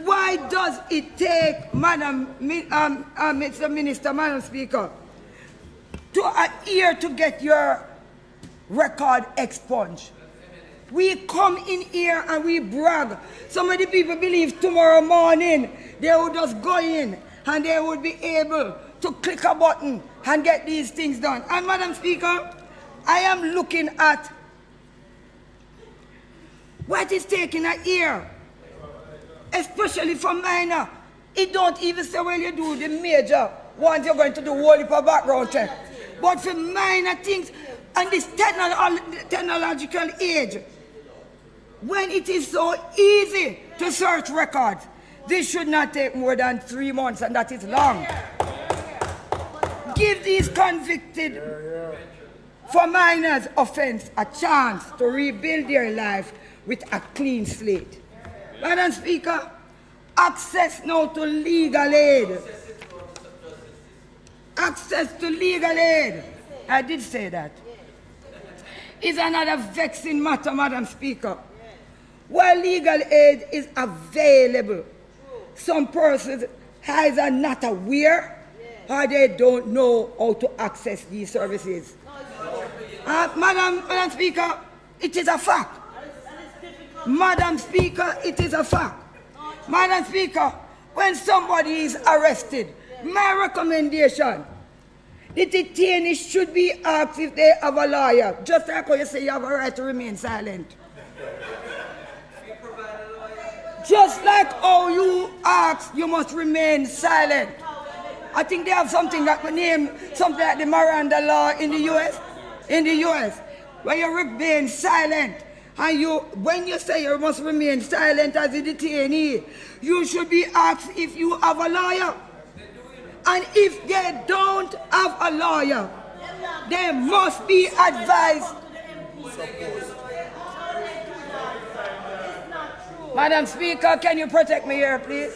Why does it take, Mr. Minister, Madam Speaker, to a year to get your record expunged? We come in here and we brag. Some of the people believe tomorrow morning they would just go in and they would be able to click a button and get these things done. And Madam Speaker, I am looking at what is taking a year, especially for minor. It don't even say when you do the major ones, you're going to do whole heap of background check. But for minor things, and this technological age, when it is so easy to search records, this should not take more than 3 months, and that is long. Give these convicted for minors offense a chance to rebuild their life with a clean slate. Madam Speaker, access now to legal aid. Access to legal aid, I did say that, is another vexing matter, Madam Speaker. While legal aid is available, some persons either not aware or they don't know how to access these services. Madam Speaker, it is a fact. Madam Speaker, it is a fact. Madam Speaker, when somebody is arrested, my recommendation, the detainees should be asked if they have a lawyer, just like how you say you have a right to remain silent. Just like how you ask, you must remain silent. I think they have something that we name something like the Miranda law in the US. In the US, where you remain silent, and when you say you must remain silent as a detainee, you should be asked if you have a lawyer. And if they don't have a lawyer, they must be advised. Madam Speaker, can you protect me here, please?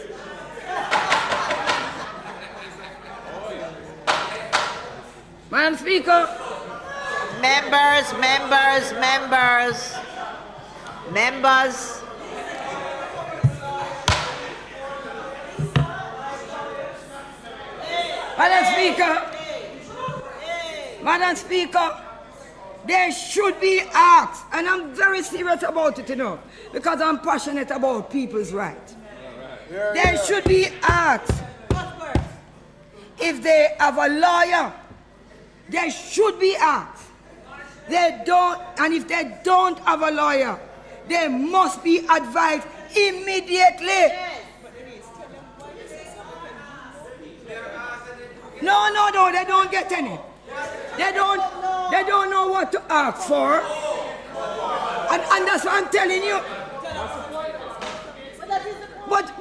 Madam Speaker. Members. Madam Speaker, They should be asked, and I'm very serious about it, you know, because I'm passionate about people's rights. They should be asked if they have a lawyer. They should be asked. They don't, and if they don't have a lawyer, they must be advised immediately. No, they don't get any. They don't know what to ask for. And that's what I'm telling you. But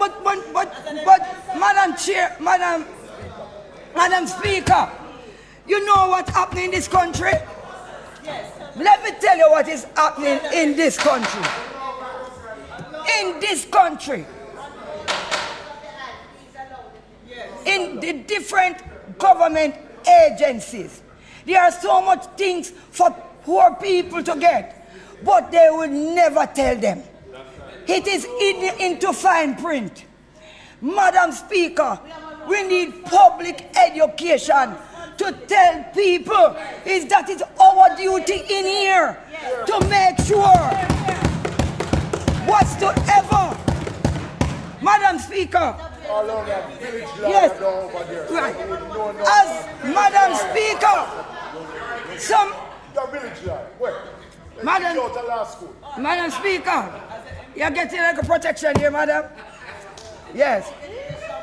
Madam Speaker, you know what's happening in this country? Let me tell you what is happening in this country. In this country. In the different government agencies. There are so much things for poor people to get, but they will never tell them. It is into fine print. Madam Speaker, we need public education to tell people is that it's our duty in here to make sure whatsoever. Madam Speaker, yes, right. As Madam Speaker, Madam Speaker, you're getting like a protection here, Madam. Yes,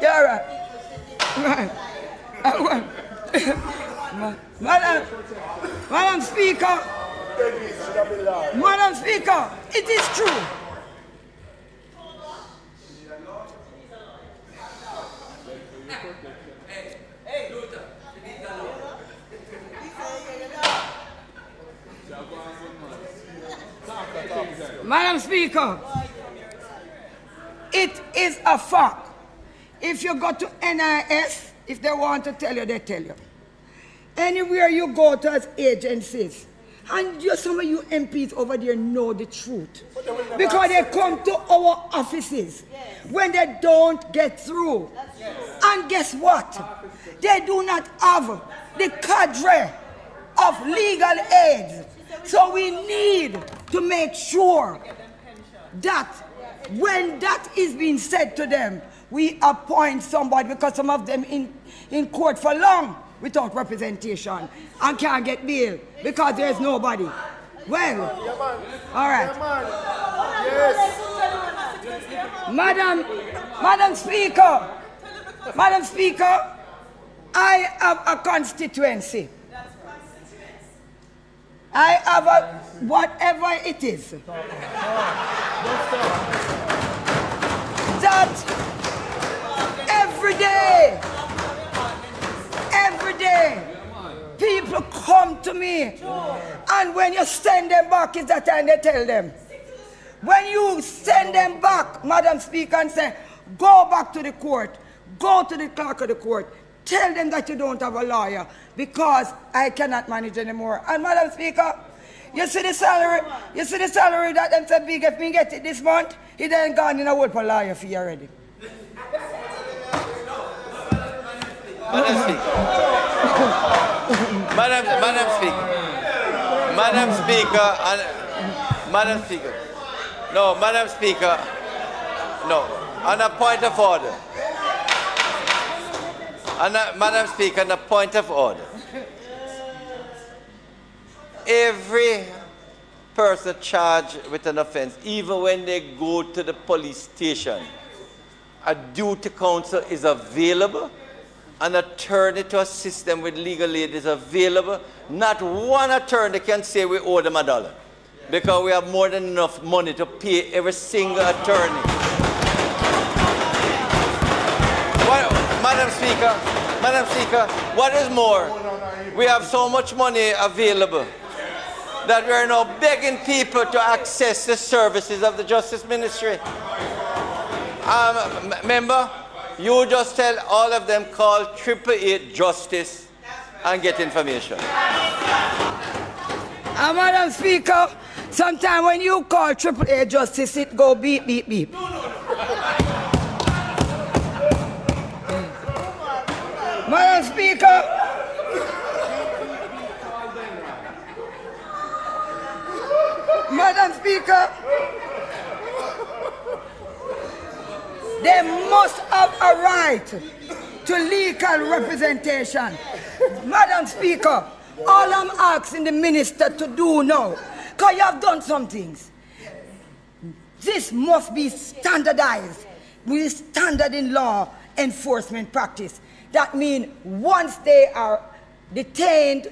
you're right. Madam Speaker, it is true. Madam Speaker, it is a fact. If you go to NIS, if they want to tell you, they tell you. Anywhere you go to as agencies, and some of you MPs over there know the truth. Because they come to our offices when they don't get through. And guess what? They do not have the cadre of legal aids. So we need to make sure that when that is being said to them, we appoint somebody, because some of them in court for long without representation and can't get bail because there's nobody. Well, all right. Madam Speaker, I have a constituency. I have a whatever it is. That every day, people come to me, and when you send them back, it's that time they tell them. When you send them back, Madam Speaker, and say, go back to the court, go to the clerk of the court, tell them that you don't have a lawyer, because I cannot manage anymore. And Madam Speaker, you see the salary that them say big, if me get it this month, it ain't gone in a word for lawyer fee already. Madam Speaker. No, on a point of order. Madam Speaker, on a point of order. Every person charged with an offense, even when they go to the police station, a duty counsel is available. An attorney to assist them with legal aid is available. Not one attorney can say we owe them $1, because we have more than enough money to pay every single attorney. Madam Speaker, what is more, we have so much money available that we are now begging people to access the services of the Justice Ministry. Member, you just tell all of them, call 888 Justice and get information. Madam Speaker, sometimes when you call 888 Justice, it go beep, beep, beep. Madam Speaker, Madam Speaker, they must have a right to legal representation. Madam Speaker, all I'm asking the minister to do now, because you have done some things, this must be standardized with standard in law enforcement practice. That means once they are detained,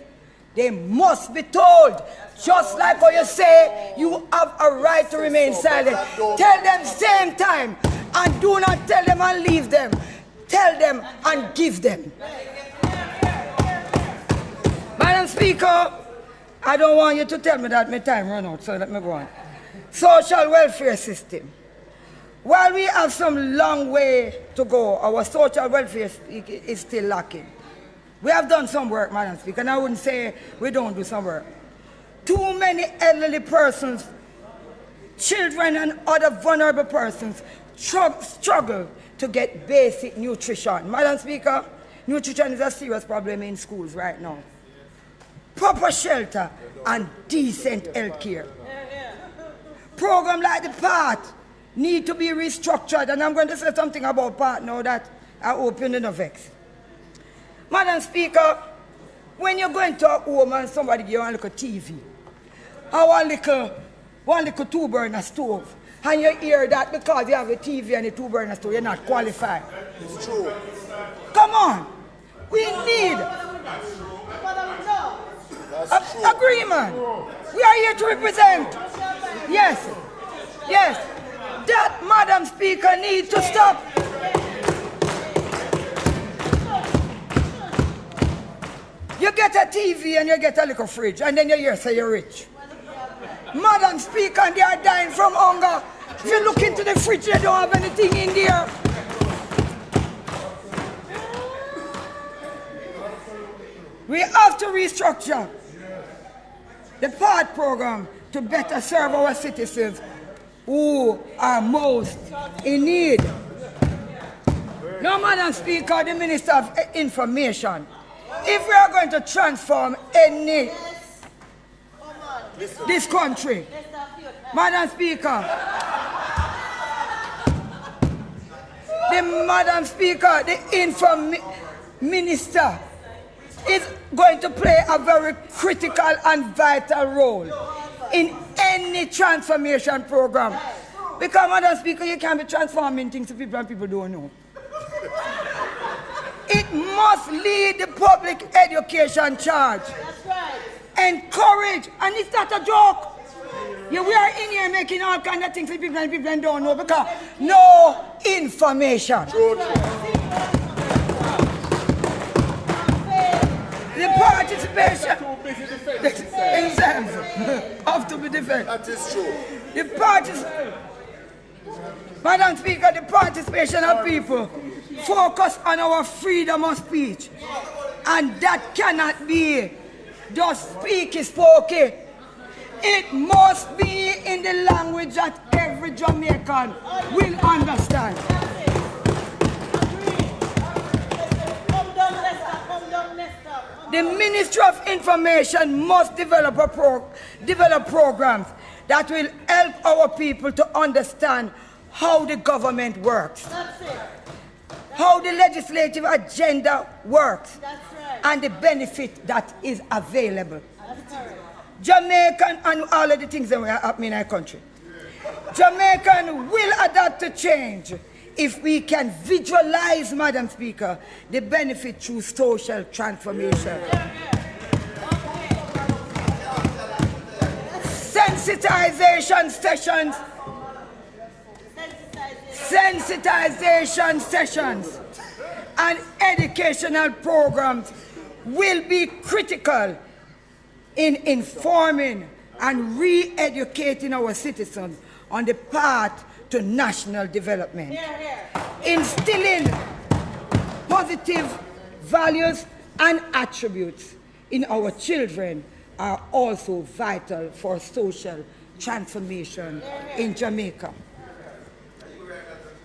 they must be told. Just like what you say, you have a right to remain silent. Tell them same time, and do not tell them and leave them. Tell them and give them. Madam Speaker, I don't want you to tell me that my time run out, so let me go on. Social welfare system. While we have some long way to go, our social welfare is still lacking. We have done some work, Madam Speaker, and I wouldn't say we don't do some work. Too many elderly persons, children and other vulnerable persons struggle to get basic nutrition. Madam Speaker, nutrition is a serious problem in schools right now. Proper shelter and decent health care. Programs like the PATH need to be restructured, and I'm going to say something about PATH now that I opened in the vex. Madam Speaker, when you're going to a home and somebody gives you a little TV, or one little two-burner stove, and you hear that because you have a TV and a two-burner stove, you're not qualified. It's true. Come on. We need agreement. We are here to represent. Yes. Yes. That, Madam Speaker, needs to stop. You get a TV and you get a little fridge, and then you hear say you're rich. Madam Speaker, and they are dying from hunger. If you look into the fridge, they don't have anything in there. We have to restructure the PATH program to better serve our citizens who are most in need. Now, Madam Speaker, the Minister of Information, if we are going to transform this country, Madam Speaker, the Minister is going to play a very critical and vital role in any transformation program. Because, Madam Speaker, you can't be transforming things to people and people don't know. It must lead the public education charge. That's right. Encourage, and it's not a joke. Yeah, we are in here making all kinds of things for people and people don't know because no information. The participation have to be defended. That is true. Madam Speaker, the participation of people focus on our freedom of speech, and that cannot be just speaky spokey. It must be in the language that every Jamaican will understand. The Ministry of Information must develop programs that will help our people to understand how the government works, how the legislative agenda works, and the benefit that is available. Jamaican and all of the things that are happening in our country. Jamaican will adapt to change if we can visualize, Madam Speaker, the benefit through social transformation. Sensitization sessions and educational programs will be critical in informing and re-educating our citizens on the path to national development. Instilling positive values and attributes in our children are also vital for social transformation in Jamaica.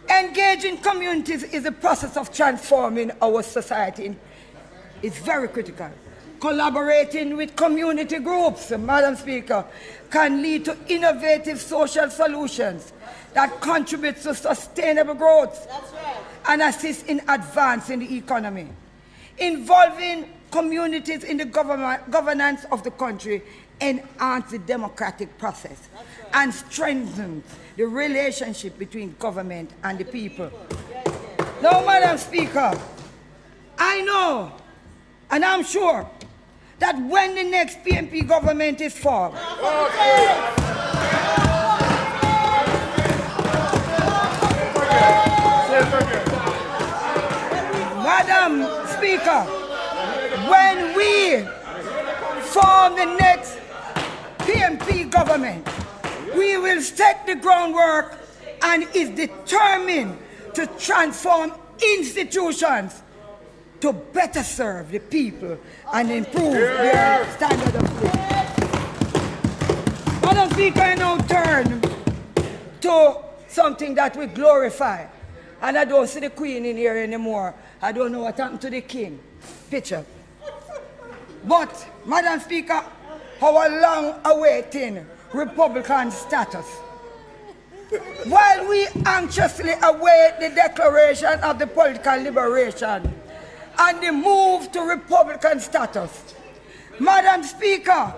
Engaging communities is a process of transforming our society. It's very critical. Collaborating with community groups, Madam Speaker, can lead to innovative social solutions that contribute to sustainable growth and assist in advancing the economy. Involving communities in the governance of the country enhance the democratic process and strengthens the relationship between government and the people. Now, Madam Speaker, I know and I'm sure that when the next PNP government is formed, Madam Speaker, when we form the next PNP government, we will set the groundwork and is determined to transform institutions to better serve the people and improve their standard of living. Madam Speaker, I now turn to something that we glorify. And I don't see the Queen in here anymore. I don't know what happened to the King. Picture. But, Madam Speaker, our long-awaiting Republican status. While we anxiously await the declaration of the political liberation and the move to Republican status, Madam Speaker,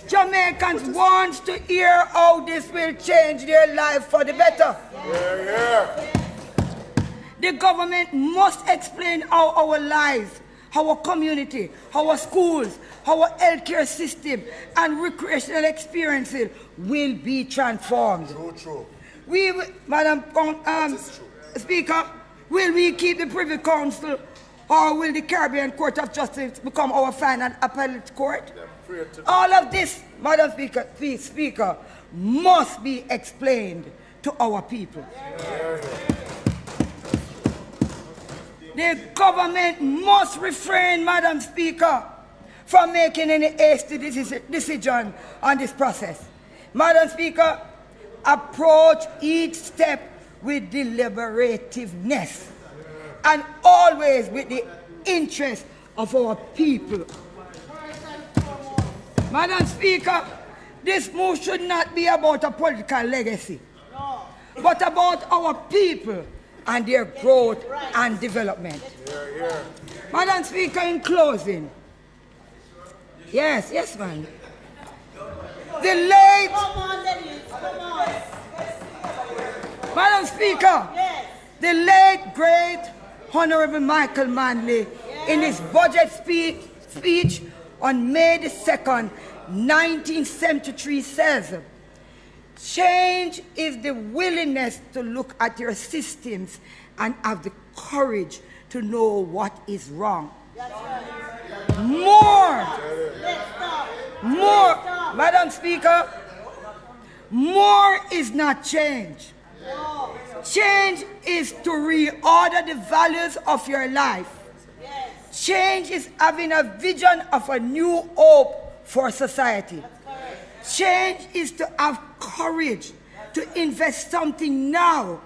Jamaicans want to hear how this will change their life for the better. The government must explain how our lives, our community, our schools, our healthcare system, and recreational experiences will be transformed. True. Madam Speaker, will we keep the Privy Council, or will the Caribbean Court of Justice become our final appellate court? All of this, Madam Speaker, must be explained to our people. The government must refrain, Madam Speaker, from making any hasty decision on this process. Madam Speaker, approach each step with deliberativeness and always with the interest of our people. Madam Speaker, this move should not be about a political legacy, but about our people and their growth and development. Madam Speaker, in closing, yes, ma'am. The late, Madam Speaker, the late, great, Honorable Michael Manley, in his budget speech on May the 2nd, 1973 says, "Change is the willingness to look at your systems and have the courage to know what is wrong." More, Madam Speaker, more is not change. Change is to reorder the values of your life. Change is having a vision of a new hope for society. Change is to have courage to invest something now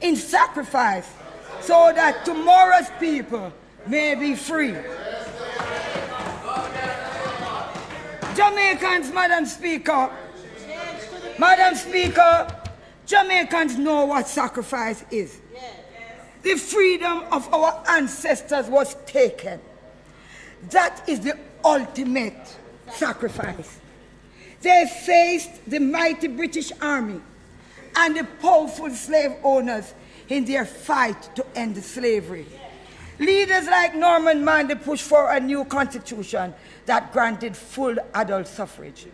in sacrifice so that tomorrow's people may be free. Jamaicans, Madam Speaker, Jamaicans know what sacrifice is. The freedom of our ancestors was taken. That is the ultimate sacrifice. They faced the mighty British Army and the powerful slave owners in their fight to end slavery. Leaders like Norman Manley pushed for a new constitution that granted full adult suffrage.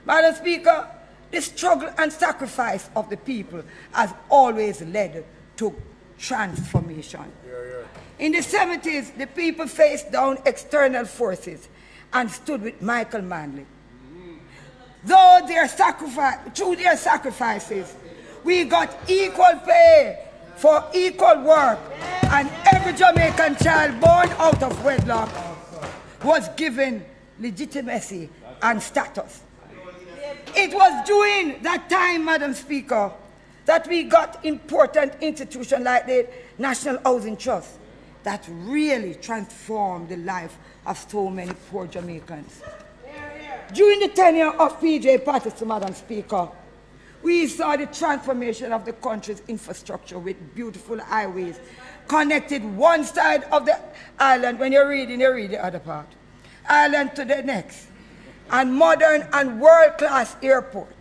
Madam Speaker, the struggle and sacrifice of the people has always led to transformation. In the 70s, the people faced down external forces and stood with Michael Manley. Through their sacrifices, we got equal pay for equal work, and every Jamaican child born out of wedlock was given legitimacy and status. It was during that time, Madam Speaker, that we got important institutions like the National Housing Trust that really transformed the life of so many poor Jamaicans. During the tenure of PJ Patterson, Madam Speaker, we saw the transformation of the country's infrastructure with beautiful highways connected one side of the island. When you're reading, you read the other part. Island to the next. And modern and world-class airport.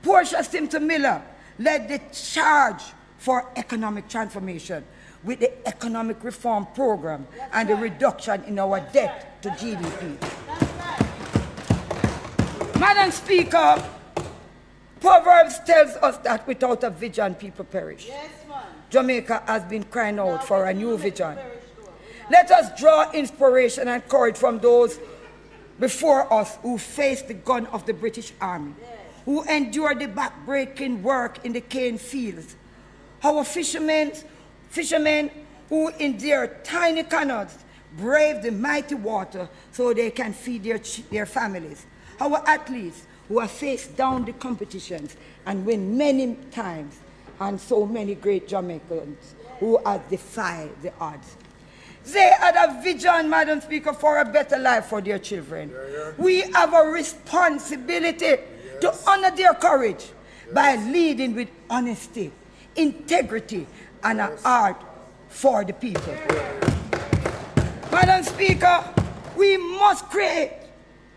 Portia Simpson Miller led the charge for economic transformation with the economic reform program and the reduction in our debt to GDP. Madam Speaker, Proverbs tells us that without a vision, people perish. Yes, Jamaica has been crying out for a new vision. Let us draw inspiration and courage from those before us who faced the gun of the British Army, who endured the back-breaking work in the cane fields. Our fishermen who in their tiny canoes brave the mighty water so they can feed their families. Our athletes who have faced down the competitions and win many times, and so many great Jamaicans who have defied the odds. They had a vision, Madam Speaker, for a better life for their children. We have a responsibility to honor their courage by leading with honesty, integrity, and a heart for the people. Madam Speaker, we must create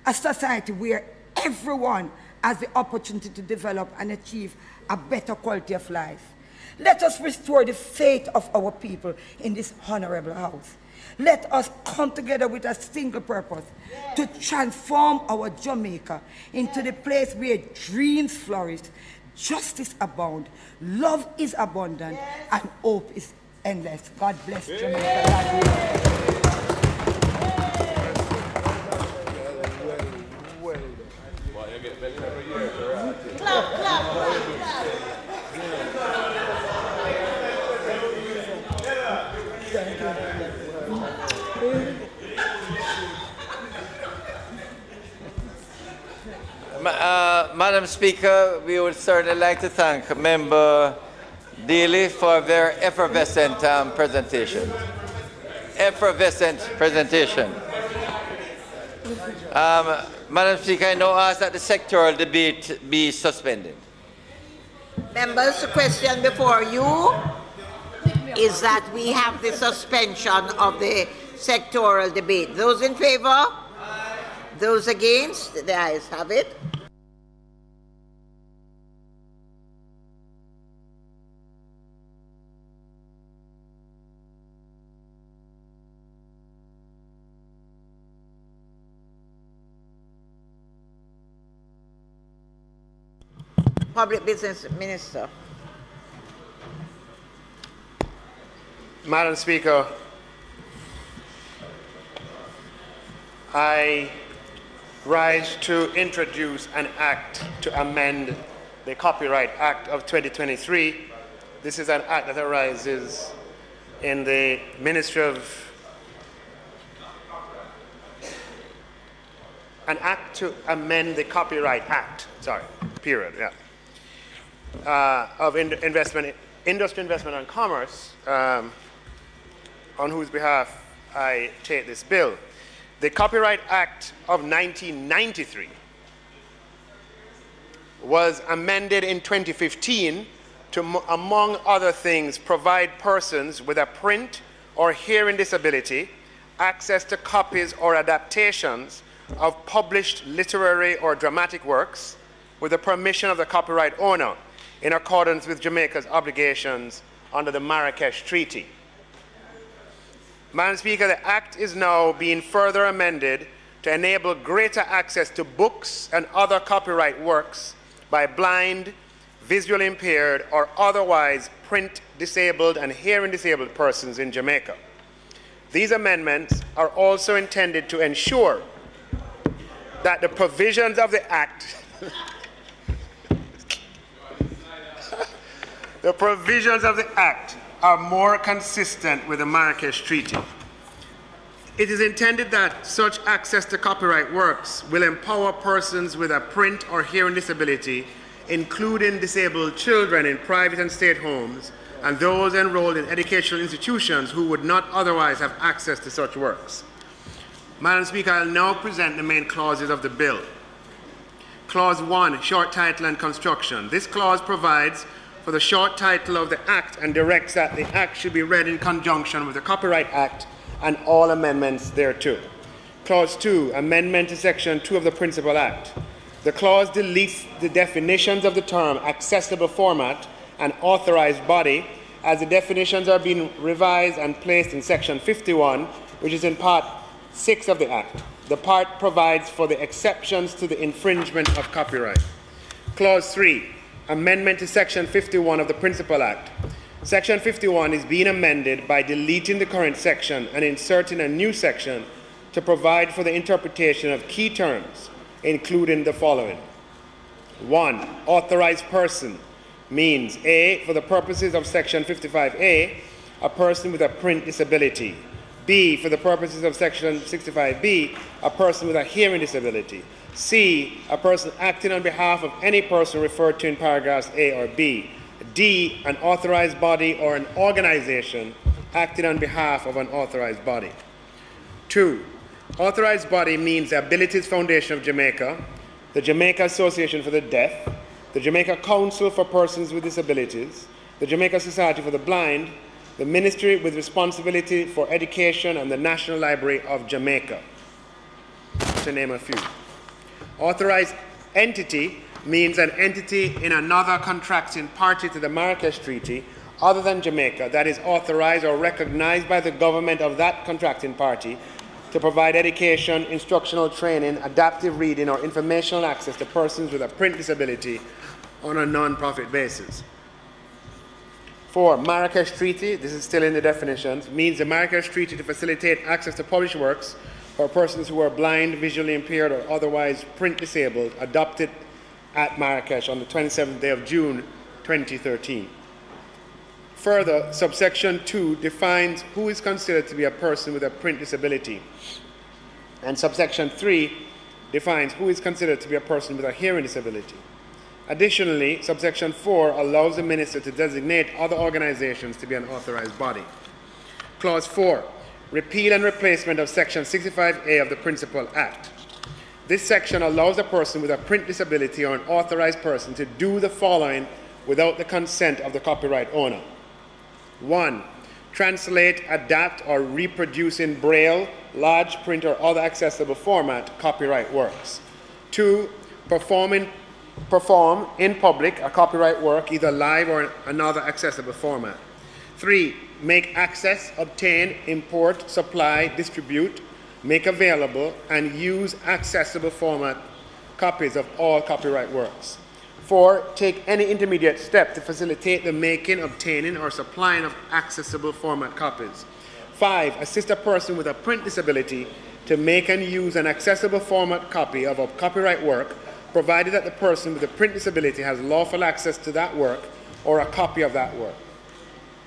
a society where everyone has the opportunity to develop and achieve a better quality of life. Let us restore the faith of our people in this honorable house. Let us come together with a single purpose to transform our Jamaica into the place where dreams flourish, justice abound, love is abundant, and hope is endless. God bless Jamaica. Madam Speaker, we would certainly like to thank Member Daley for their effervescent presentation. Madam Speaker, I now ask that the sectoral debate be suspended. Members, the question before you is that we have the suspension of the sectoral debate. Those in favor? Those against? The ayes have it. Public Business Minister. Madam Speaker, I rise to introduce an act to amend the Copyright Act of 2023. This is an act that arises in the Ministry of... An act to amend the Copyright Act, of Industry, Investment and Commerce, on whose behalf I take this bill. The Copyright Act of 1993 was amended in 2015 to, among other things, provide persons with a print or hearing disability access to copies or adaptations of published literary or dramatic works with the permission of the copyright owner in accordance with Jamaica's obligations under the Marrakesh Treaty. Madam Speaker, the Act is now being further amended to enable greater access to books and other copyright works by blind, visually impaired, or otherwise print disabled and hearing disabled persons in Jamaica. These amendments are also intended to ensure that the provisions of the Act the provisions of the Act are more consistent with the Marrakesh Treaty. It is intended that such access to copyright works will empower persons with a print or hearing disability, including disabled children in private and state homes, and those enrolled in educational institutions who would not otherwise have access to such works. Madam Speaker, I will now present the main clauses of the bill. Clause 1, short title and construction. This clause provides for the short title of the Act and directs that the Act should be read in conjunction with the Copyright Act and all amendments thereto. Clause 2, amendment to Section 2 of the Principal Act. The clause deletes the definitions of the term accessible format and authorized body, as the definitions are being revised and placed in Section 51, which is in Part 6 of the Act. The part provides for the exceptions to the infringement of copyright. Clause 3, amendment to Section 51 of the Principal Act. Section 51 is being amended by deleting the current section and inserting a new section to provide for the interpretation of key terms, including the following. 1. Authorized person means A, for the purposes of Section 55A, a person with a print disability. B, for the purposes of Section 65B, a person with a hearing disability. C, a person acting on behalf of any person referred to in paragraphs A or B. D, an authorized body or an organization acting on behalf of an authorized body. 2. Authorized body means the Abilities Foundation of Jamaica, the Jamaica Association for the Deaf, the Jamaica Council for Persons with Disabilities, the Jamaica Society for the Blind, the Ministry with responsibility for education, and the National Library of Jamaica, to name a few. Authorized entity means an entity in another contracting party to the Marrakesh Treaty other than Jamaica that is authorized or recognized by the government of that contracting party to provide education, instructional training, adaptive reading, or informational access to persons with a print disability on a non-profit basis. 4. Marrakesh Treaty, this is still in the definitions, means the Marrakesh Treaty to facilitate access to published works for persons who are blind, visually impaired, or otherwise print disabled, adopted at Marrakesh on the 27th day of June 2013. Further, subsection 2 defines who is considered to be a person with a print disability, and subsection 3 defines who is considered to be a person with a hearing disability. Additionally, subsection 4 allows the minister to designate other organizations to be an authorized body. Clause 4, repeal and replacement of Section 65A of the Principal Act. This section allows a person with a print disability or an authorized person to do the following without the consent of the copyright owner. 1. Translate, adapt, or reproduce in Braille, large print, or other accessible format copyright works. 2. Perform in public a copyright work, either live or in another accessible format. 3. Make access, obtain, import, supply, distribute, make available, and use accessible format copies of all copyright works. 4. Take any intermediate step to facilitate the making, obtaining, or supplying of accessible format copies. 5. Assist a person with a print disability to make and use an accessible format copy of a copyright work, provided that the person with a print disability has lawful access to that work or a copy of that work.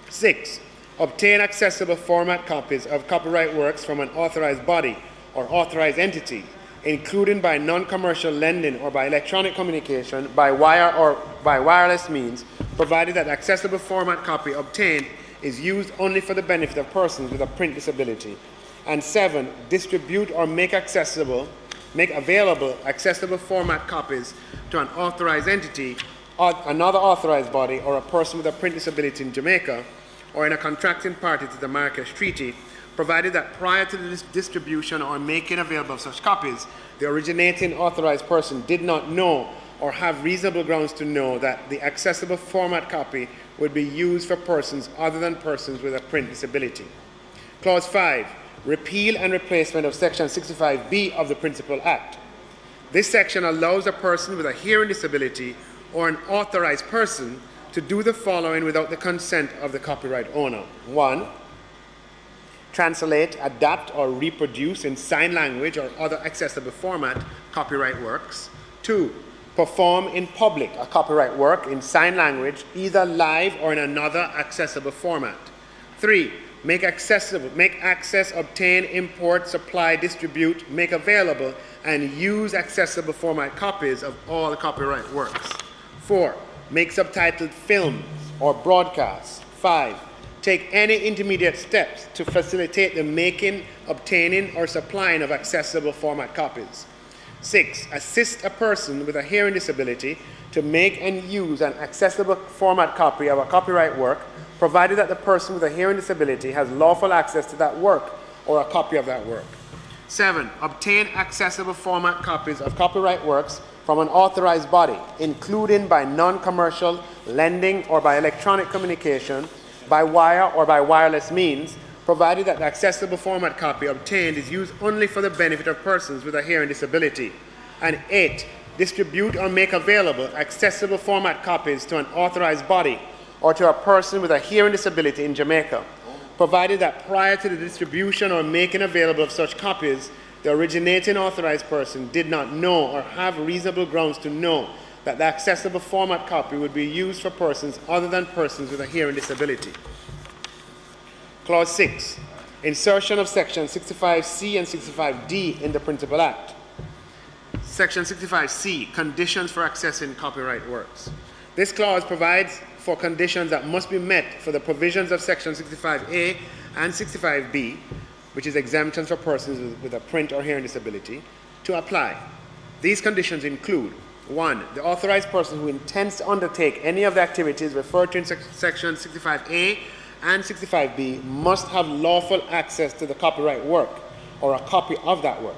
6. Obtain accessible format copies of copyright works from an authorized body or authorized entity, including by non-commercial lending or by electronic communication, by wire or by wireless means, provided that accessible format copy obtained is used only for the benefit of persons with a print disability. And 7, distribute or make available accessible format copies to an authorized entity, or another authorized body, or a person with a print disability in Jamaica, or in a contracting party to the Marrakesh Treaty, provided that prior to the distribution or making available of such copies, the originating authorized person did not know or have reasonable grounds to know that the accessible format copy would be used for persons other than persons with a print disability. Clause 5, repeal and replacement of Section 65B of the Principal Act. This section allows a person with a hearing disability or an authorized person to do the following without the consent of the copyright owner. 1. Translate, adapt, or reproduce in sign language or other accessible format copyright works. 2. Perform in public a copyright work in sign language, either live or in another accessible format. 3. Make access, obtain, import, supply, distribute, make available, and use accessible format copies of all copyright works. 4. Make subtitled films or broadcasts. 5. Take any intermediate steps to facilitate the making, obtaining, or supplying of accessible format copies. 6. Assist a person with a hearing disability to make and use an accessible format copy of a copyright work, provided that the person with a hearing disability has lawful access to that work or a copy of that work. 7. Obtain accessible format copies of copyright works from an authorized body, including by non-commercial lending or by electronic communication, by wire or by wireless means, provided that the accessible format copy obtained is used only for the benefit of persons with a hearing disability. And 8. Distribute or make available accessible format copies to an authorized body or to a person with a hearing disability in Jamaica, provided that prior to the distribution or making available of such copies, the originating authorized person did not know or have reasonable grounds to know that the accessible format copy would be used for persons other than persons with a hearing disability. Clause 6. Insertion of Section 65C and 65D in the Principal Act. Section 65C, conditions for accessing copyright works. This clause provides for conditions that must be met for the provisions of Section 65A and 65B, which is exemptions for persons with a print or hearing disability, to apply. These conditions include: 1. The authorized person who intends to undertake any of the activities referred to in Section 65A and 65B must have lawful access to the copyright work or a copy of that work.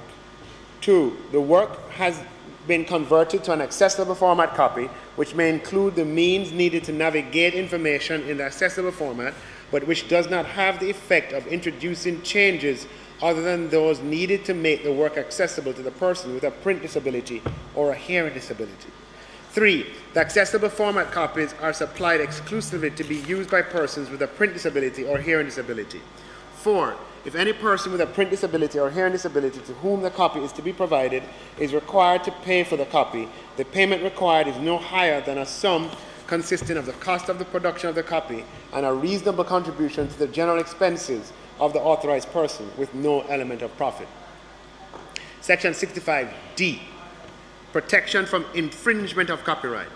2. The work has been converted to an accessible format copy, which may include the means needed to navigate information in the accessible format, but which does not have the effect of introducing changes other than those needed to make the work accessible to the person with a print disability or a hearing disability. 3. The accessible format copies are supplied exclusively to be used by persons with a print disability or hearing disability. 4. If any person with a print disability or hearing disability to whom the copy is to be provided is required to pay for the copy, the payment required is no higher than a sum consisting of the cost of the production of the copy and a reasonable contribution to the general expenses of the authorized person with no element of profit. Section 65D, protection from infringement of copyright.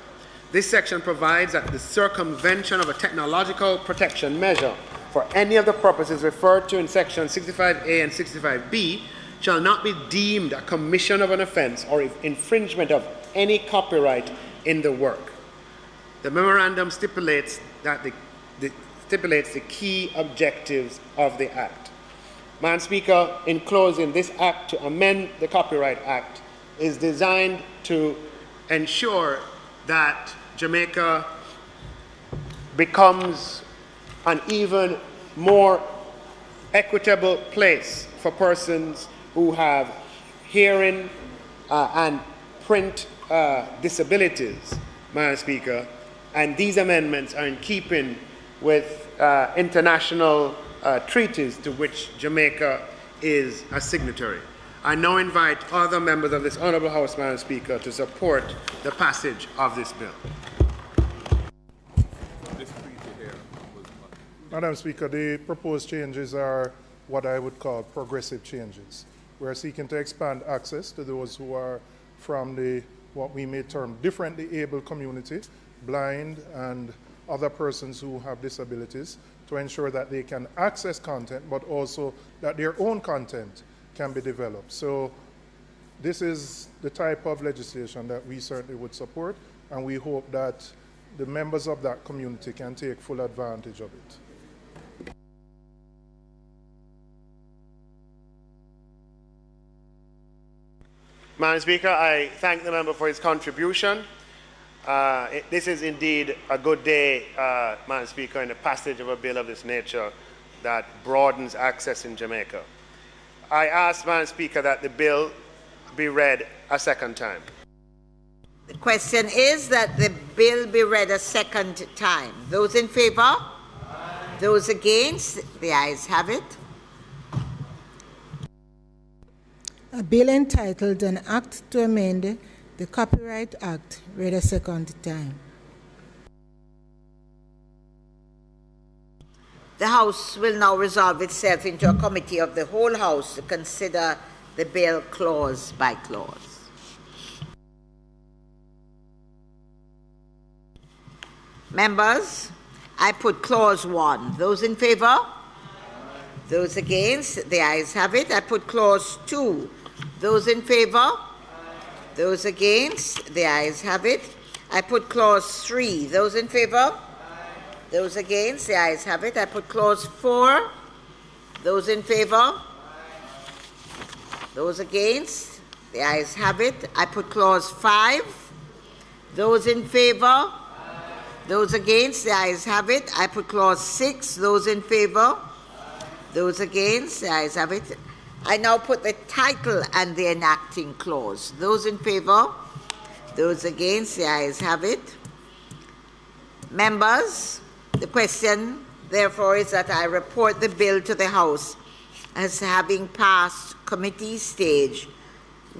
This section provides that the circumvention of a technological protection measure for any of the purposes referred to in Section 65A and 65B shall not be deemed a commission of an offense or infringement of any copyright in the work. The memorandum stipulates the key objectives of the Act. Madam Speaker, in closing, this Act to amend the Copyright Act is designed to ensure that Jamaica becomes an even more equitable place for persons who have hearing and print disabilities, Madam Speaker, and these amendments are in keeping with international treaties to which Jamaica is a signatory. I now invite other members of this Honourable House, Madam Speaker, to support the passage of this bill. Madam Speaker, the proposed changes are what I would call progressive changes. We are seeking to expand access to those who are from the, what we may term, differently able community, blind and other persons who have disabilities, to ensure that they can access content, but also that their own content can be developed. So this is the type of legislation that we certainly would support, and we hope that the members of that community can take full advantage of it. Madam Speaker, I thank the member for his contribution. This is indeed a good day, Madam Speaker, in the passage of a bill of this nature that broadens access in Jamaica. I ask, Madam Speaker, that the bill be read a second time. The question is that the bill be read a second time. Those in favor? Aye. Those against? The ayes have it. A bill entitled An Act to Amend the Copyright Act, read a second time. The House will now resolve itself into a committee of the whole House to consider the bill clause by clause. Members, I put clause 1. Those in favor? Those against? The ayes have it. I put clause 2. Those in favor? Those against? The ayes have it. I put clause 3. Those in favor? Those against? The ayes have it. I put clause 4. Those in favor? Those against? The ayes have it. I put clause 5. Those in favor? Those against? The ayes have it. I put clause 6. Those in favor? Those against? The ayes have it. I now put the title and the enacting clause. Those in favor? Those against? The ayes have it. Members, the question, therefore, is that I report the bill to the House as having passed committee stage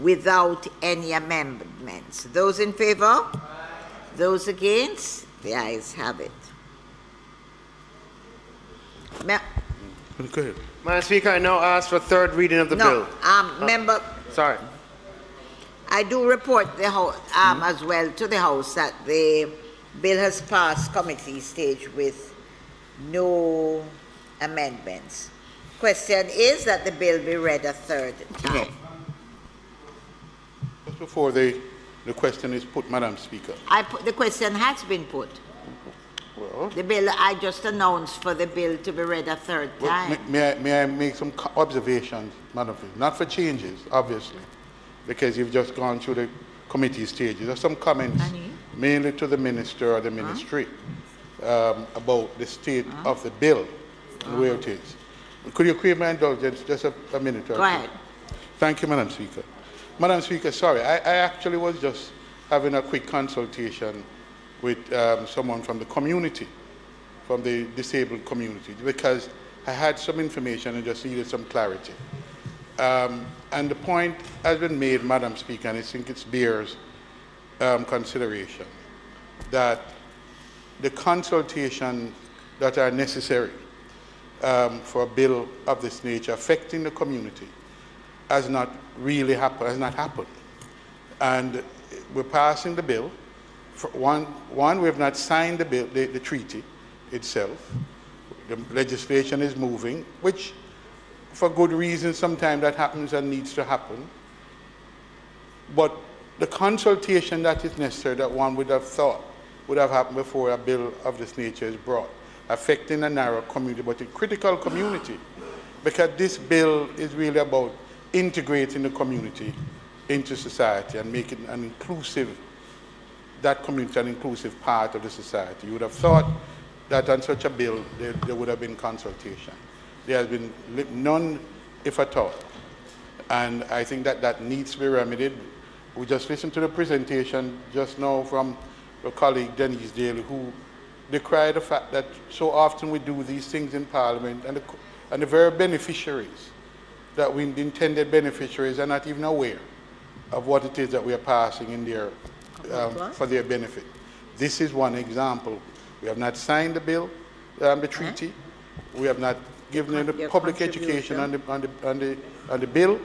without any amendments. Those in favor? Those against? The ayes have it. Go ahead. Madam Speaker, I now ask for third reading of the bill. Member. Sorry. I do report the House, as well to the House that the bill has passed committee stage with no amendments. Question is that the bill be read a third time. Just before the question is put, Madam Speaker. The question has been put. Well, the bill, I just announced for the bill to be read a third time. May I make some observations, Madam Speaker? Not for changes, obviously, because you've just gone through the committee stages. There's some comments, mainly to the minister or the ministry, about the state of the bill and where it is. Could you create my indulgence just a minute? Go ahead. Thank you, Madam Speaker. Madam Speaker, sorry, I actually was just having a quick consultation with someone from the community, from the disabled community, because I had some information and just needed some clarity. And the point has been made, Madam Speaker, and I think it bears consideration, that the consultation that are necessary for a bill of this nature affecting the community has not really happened, has not happened. And we're passing the bill. For one, we have not signed the bill, the treaty itself. The legislation is moving, which for good reason sometimes that happens and needs to happen. But the consultation that is necessary, that one would have thought would have happened before a bill of this nature is brought, affecting a narrow community, but a critical community, because this bill is really about integrating the community into society and making an inclusive, that community an inclusive part of the society. You would have thought that on such a bill there would have been consultation. There has been none, if at all. And I think that that needs to be remedied. We just listened to the presentation just now from your colleague Joyce Daley, who decried the fact that so often we do these things in Parliament and the very beneficiaries, that we, the intended beneficiaries, are not even aware of what it is that we are passing in their, for their benefit. This is one example. We have not signed the bill, the treaty. We have not given them the public education on the bill,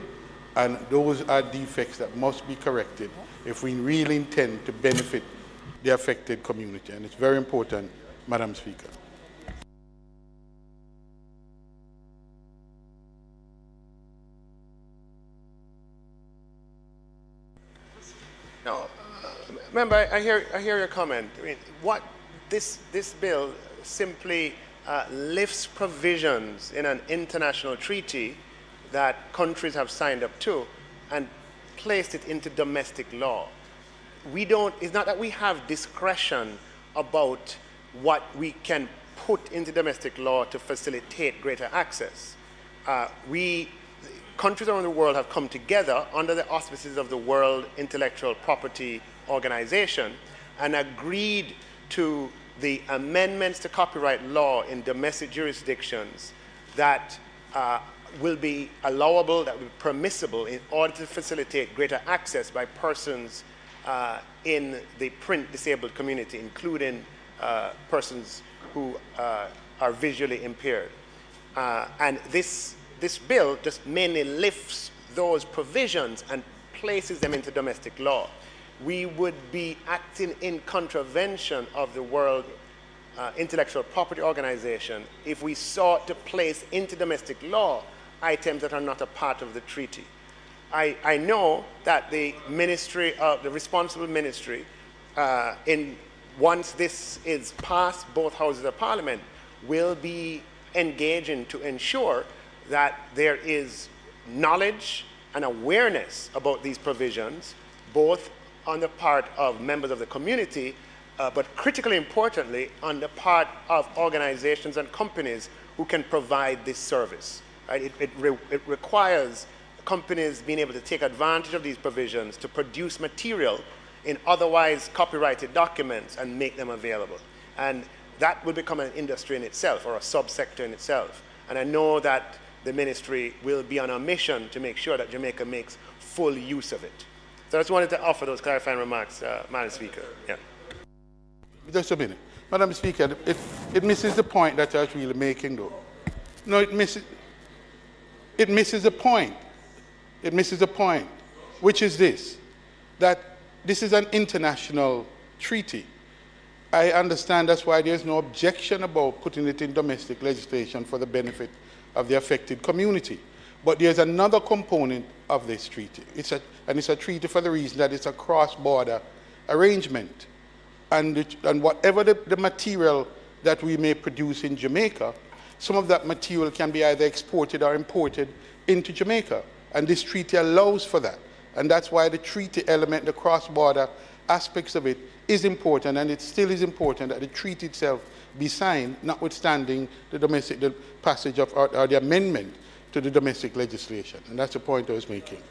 and those are defects that must be corrected if we really intend to benefit the affected community, and it's very important, Madam Speaker. No, remember, I hear your comment. I mean, what this bill simply lifts provisions in an international treaty that countries have signed up to and placed it into domestic law. We don't, it's not that we have discretion about what we can put into domestic law to facilitate greater access. Countries around the world have come together under the auspices of the World Intellectual Property Organization and agreed to the amendments to copyright law in domestic jurisdictions that will be allowable, that will be permissible in order to facilitate greater access by persons in the print disabled community, including persons who are visually impaired. And this bill just mainly lifts those provisions and places them into domestic law. We would be acting in contravention of the World intellectual property organization if we sought to place into domestic law items that are not a part of the treaty. I know that the ministry, the responsible ministry, once this is passed both houses of parliament, will be engaging to ensure that there is knowledge and awareness about these provisions, both on the part of members of the community, but critically importantly, on the part of organizations and companies who can provide this service. Right? It requires companies being able to take advantage of these provisions to produce material in otherwise copyrighted documents and make them available. And that will become an industry in itself, or a subsector in itself. And I know that the ministry will be on a mission to make sure that Jamaica makes full use of it. So I just wanted to offer those clarifying remarks, Madam Speaker. Yeah. Just a minute. Madam Speaker, it misses the point that I was really making, though. No, it misses the point. It misses the point, which is this, that this is an international treaty. I understand that's why there's no objection about putting it in domestic legislation for the benefit of the affected community. But there's another component of this treaty. It's a treaty for the reason that it's a cross-border arrangement. And whatever the material that we may produce in Jamaica, some of that material can be either exported or imported into Jamaica. And this treaty allows for that. And that's why the treaty element, the cross-border aspects of it, is important, and it still is important that the treaty itself be signed, notwithstanding the passage of or the amendment to the domestic legislation. And that's the point I was making.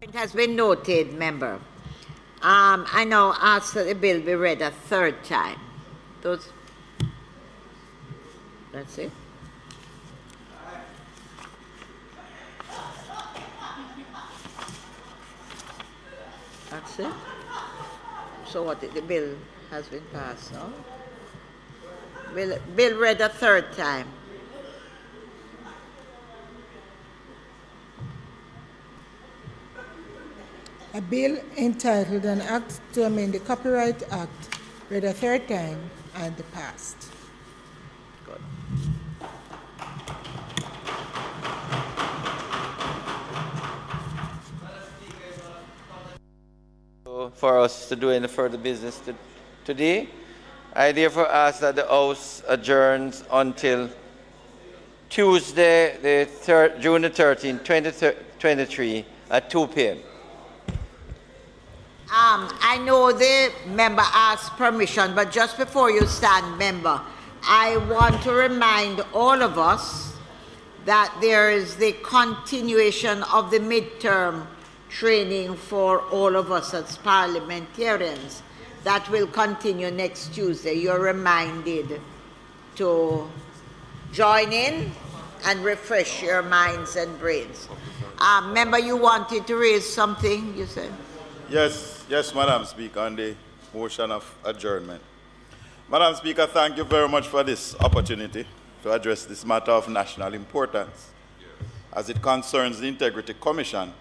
It has been noted, member. I now ask that the bill be read a third time. That's it. That's it. So what? The bill has been passed, no? Bill read a third time. A bill entitled An Act to Amend the Copyright Act read a third time and passed. Good. For us to do any further business today, I therefore ask that the House adjourns until Tuesday, June the 13th, 2023 at 2 p.m. I know the member asked permission, but just before you stand, member, I want to remind all of us that there is the continuation of the midterm training for all of us as parliamentarians. That will continue next Tuesday. You're reminded to join in and refresh your minds and brains. Member, you wanted to raise something, you said? Yes, Madam Speaker, on the motion of adjournment. Madam Speaker, thank you very much for this opportunity to address this matter of national importance as it concerns the Integrity Commission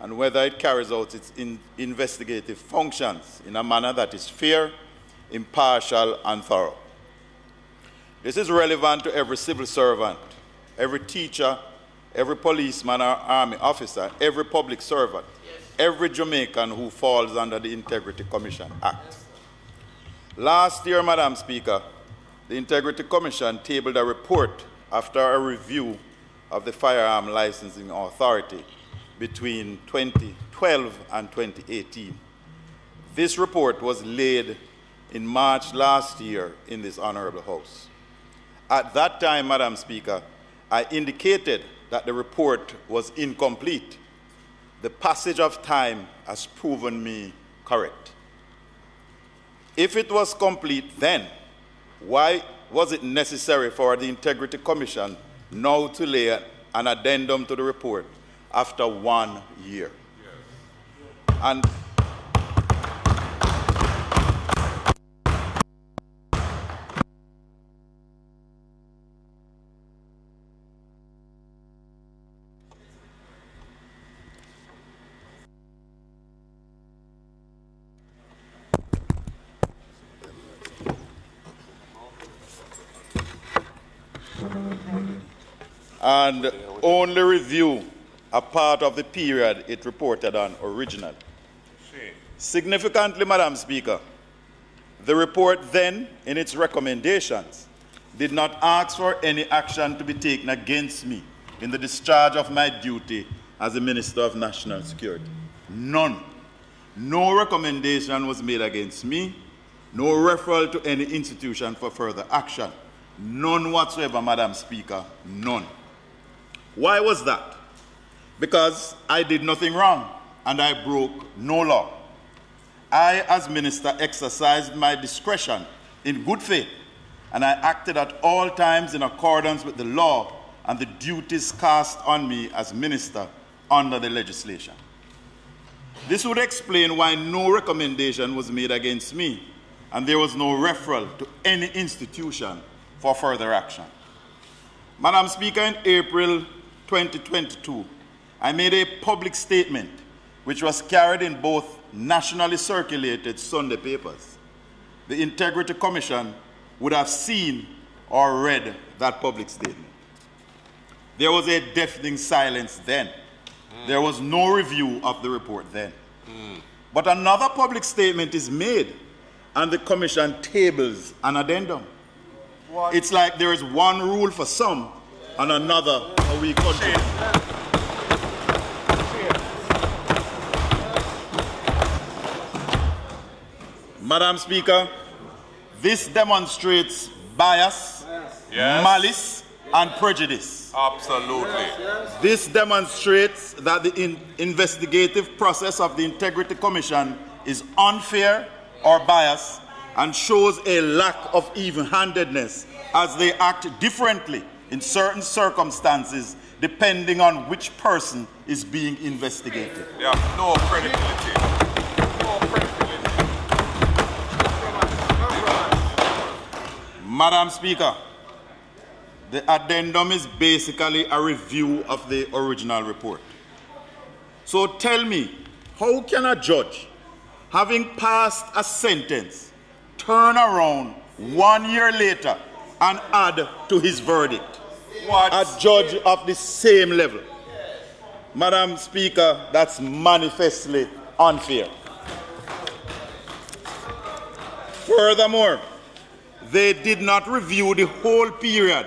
and whether it carries out its investigative functions in a manner that is fair, impartial, and thorough. This is relevant to every civil servant, every teacher, every policeman or army officer, every public servant, every Jamaican who falls under the Integrity Commission Act. Last year, Madam Speaker, the Integrity Commission tabled a report after a review of the Firearm Licensing Authority between 2012 and 2018. This report was laid in March last year in this Honorable House. At that time, Madam Speaker, I indicated that the report was incomplete. The passage of time has proven me correct. If it was complete then, why was it necessary for the Integrity Commission now to lay an addendum to the report after 1 year? And and only review a part of the period it reported on originally. Significantly, Madam Speaker, the report then, in its recommendations, did not ask for any action to be taken against me in the discharge of my duty as the Minister of National Security. None. No recommendation was made against me, no referral to any institution for further action. None whatsoever, Madam Speaker, none. Why was that? Because I did nothing wrong and I broke no law. I, as Minister, exercised my discretion in good faith, and I acted at all times in accordance with the law and the duties cast on me as Minister under the legislation. This would explain why no recommendation was made against me, and there was no referral to any institution for further action. Madam Speaker, in April 2022, I made a public statement which was carried in both nationally circulated Sunday papers. The Integrity Commission would have seen or read that public statement. There was a deafening silence then. There was no review of the report then. But another public statement is made, and the Commission tables an addendum. What? It's like there is one rule for some and another for we country. Madam Speaker, this demonstrates bias, malice, and prejudice. Absolutely. This demonstrates that the investigative process of the Integrity Commission is unfair or biased and shows a lack of even-handedness as they act differently in certain circumstances depending on which person is being investigated. They have no credibility. Madam Speaker, the addendum is basically a review of the original report. So tell me, how can a judge, having passed a sentence, turn around 1 year later and add to his verdict? What? A judge of the same level. Madam Speaker, that's manifestly unfair. Furthermore, they did not review the whole period,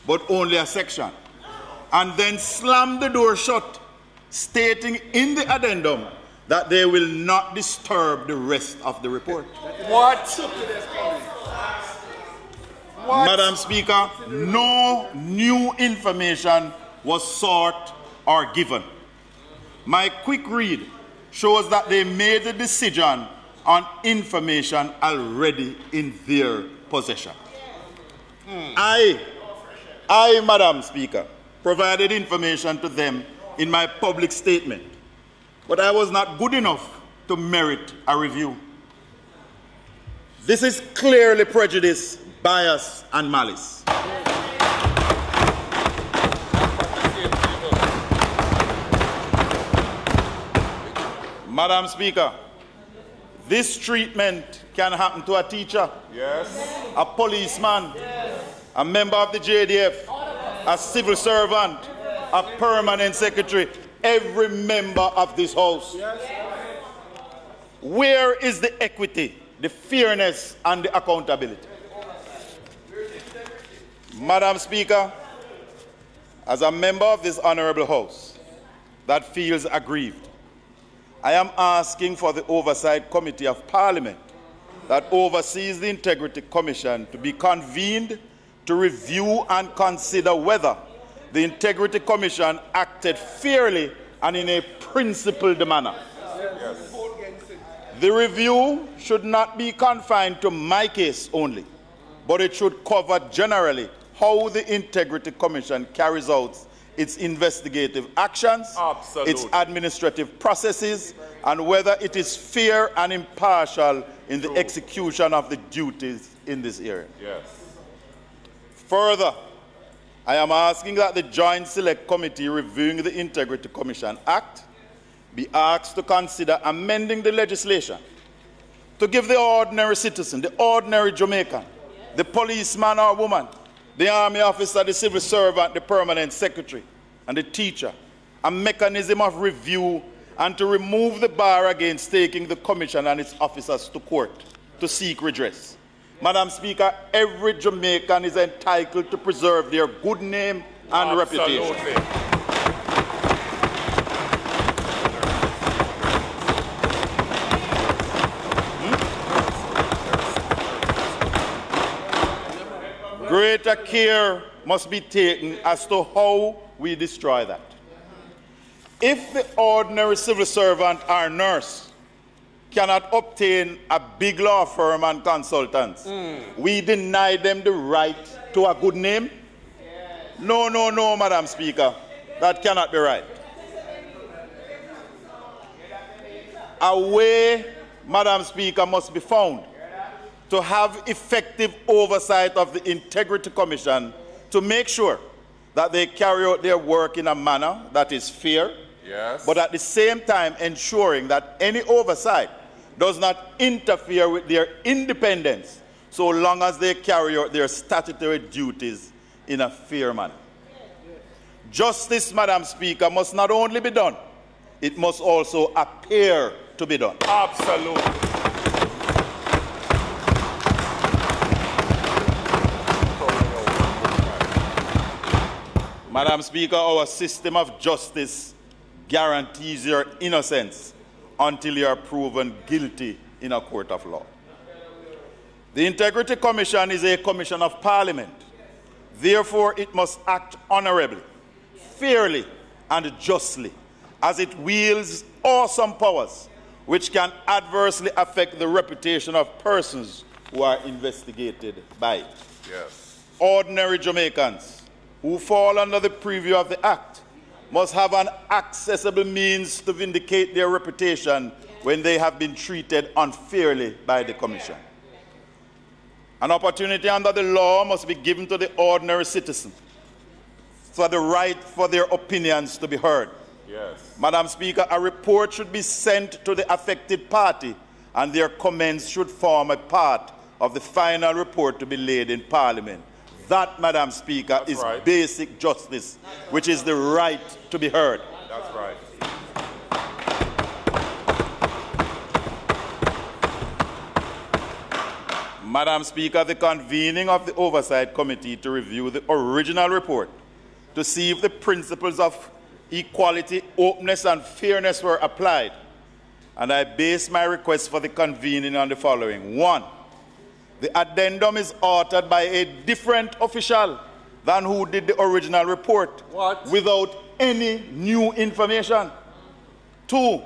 but only a section, and then slammed the door shut, stating in the addendum that they will not disturb the rest of the report. What? What? Madam Speaker, no new information was sought or given. My quick read shows that they made the decision on information already in their possession. I, Madam Speaker, provided information to them in my public statement, but I was not good enough to merit a review. This is clearly prejudice, bias, and malice. Madam Speaker, this treatment can happen to a teacher, yes, a policeman, yes, a member of the JDF, a civil servant, a permanent secretary, every member of this House. Yes. Where is the equity, the fairness, and the accountability? Madam Speaker, as a member of this honorable House that feels aggrieved, I am asking for the Oversight Committee of Parliament that oversees the Integrity Commission to be convened to review and consider whether the Integrity Commission acted fairly and in a principled manner. Yes. The review should not be confined to my case only, but it should cover generally how the Integrity Commission carries out its investigative actions, absolutely, its administrative processes, and whether it is fair and impartial in the execution of the duties in this area. Yes. Further, I am asking that the Joint Select Committee reviewing the Integrity Commission Act be asked to consider amending the legislation to give the ordinary citizen, the ordinary Jamaican, the policeman or woman, the army officer, the civil servant, the permanent secretary, and the teacher a mechanism of review and to remove the bar against taking the commission and its officers to court to seek redress. Madam Speaker, every Jamaican is entitled to preserve their good name and reputation. Greater care must be taken as to how we destroy that. If the ordinary civil servant or nurse cannot obtain a big law firm and consultants, we deny them the right to a good name? No, no, no, Madam Speaker. That cannot be right. A way, Madam Speaker, must be found to have effective oversight of the Integrity Commission to make sure that they carry out their work in a manner that is fair, but at the same time ensuring that any oversight does not interfere with their independence so long as they carry out their statutory duties in a fair manner. Justice, Madam Speaker, must not only be done, it must also appear to be done. Absolutely. Madam Speaker, our system of justice guarantees your innocence until you are proven guilty in a court of law. The Integrity Commission is a commission of Parliament. Therefore, it must act honorably, fairly, and justly, as it wields awesome powers which can adversely affect the reputation of persons who are investigated by it. Yes. Ordinary Jamaicans who fall under the preview of the Act must have an accessible means to vindicate their reputation when they have been treated unfairly by the Commission. An opportunity under the law must be given to the ordinary citizen for the right for their opinions to be heard. Yes. Madam Speaker, a report should be sent to the affected party and their comments should form a part of the final report to be laid in Parliament. That, Madam Speaker, is basic justice, which is the right to be heard. That's right. Madam Speaker, the convening of the Oversight Committee to review the original report to see if the principles of equality, openness, and fairness were applied. And I base my request for the convening on the following. 1. The addendum is authored by a different official than who did the original report without any new information. 2.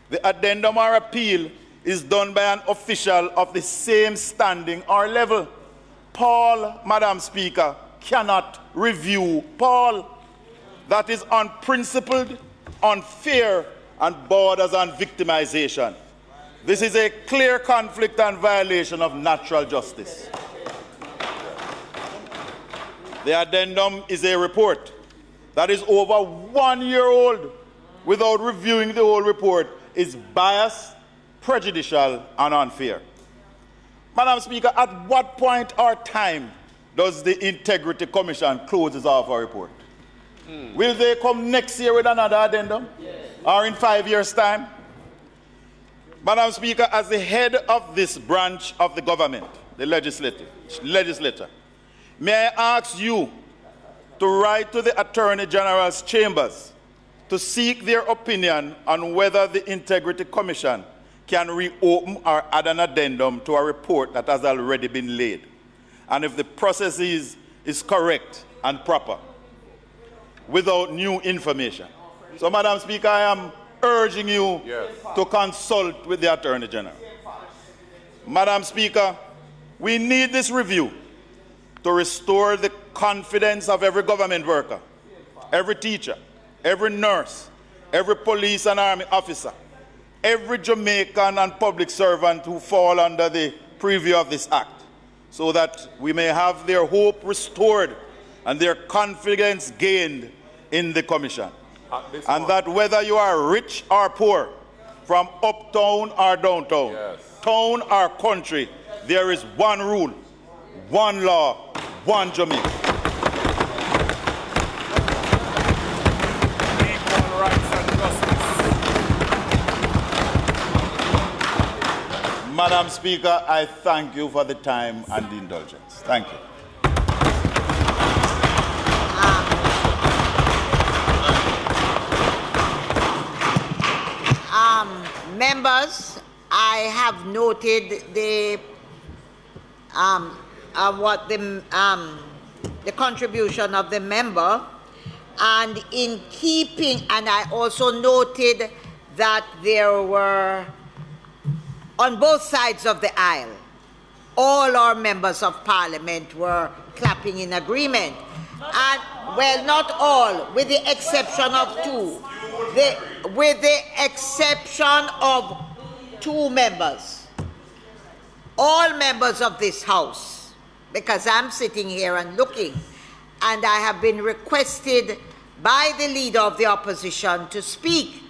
The addendum or appeal is done by an official of the same standing or level. Paul, Madam Speaker, cannot review Paul. That is unprincipled, unfair, and borders on victimization. This is a clear conflict and violation of natural justice. The addendum is a report that is over 1 year old without reviewing the whole report is biased, prejudicial, and unfair. Madam Speaker, at what point or time does the Integrity Commission close off a report? Will they come next year with another addendum? Or in 5 years' time? Madam Speaker, as the head of this branch of the government, the legislature, may I ask you to write to the Attorney General's chambers to seek their opinion on whether the Integrity Commission can reopen or add an addendum to a report that has already been laid, and if the process is correct and proper, without new information. So, Madam Speaker, I am urging you to consult with the Attorney General. Madam Speaker, we need this review to restore the confidence of every government worker, every teacher, every nurse, every police and army officer, every Jamaican and public servant who fall under the preview of this act, so that we may have their hope restored and their confidence gained in the Commission. And that whether you are rich or poor, from uptown or downtown, town or country, there is one rule, one law, one Jamaica. Madam Speaker, I thank you for the time and the indulgence. Thank you. Members, I have noted the contribution of the member, and in keeping, and I also noted that there were, on both sides of the aisle, all our members of parliament were clapping in agreement. And, well, not all, with the exception of two. With the exception of two members. All members of this House, because I'm sitting here and looking, and I have been requested by the leader of the opposition to speak.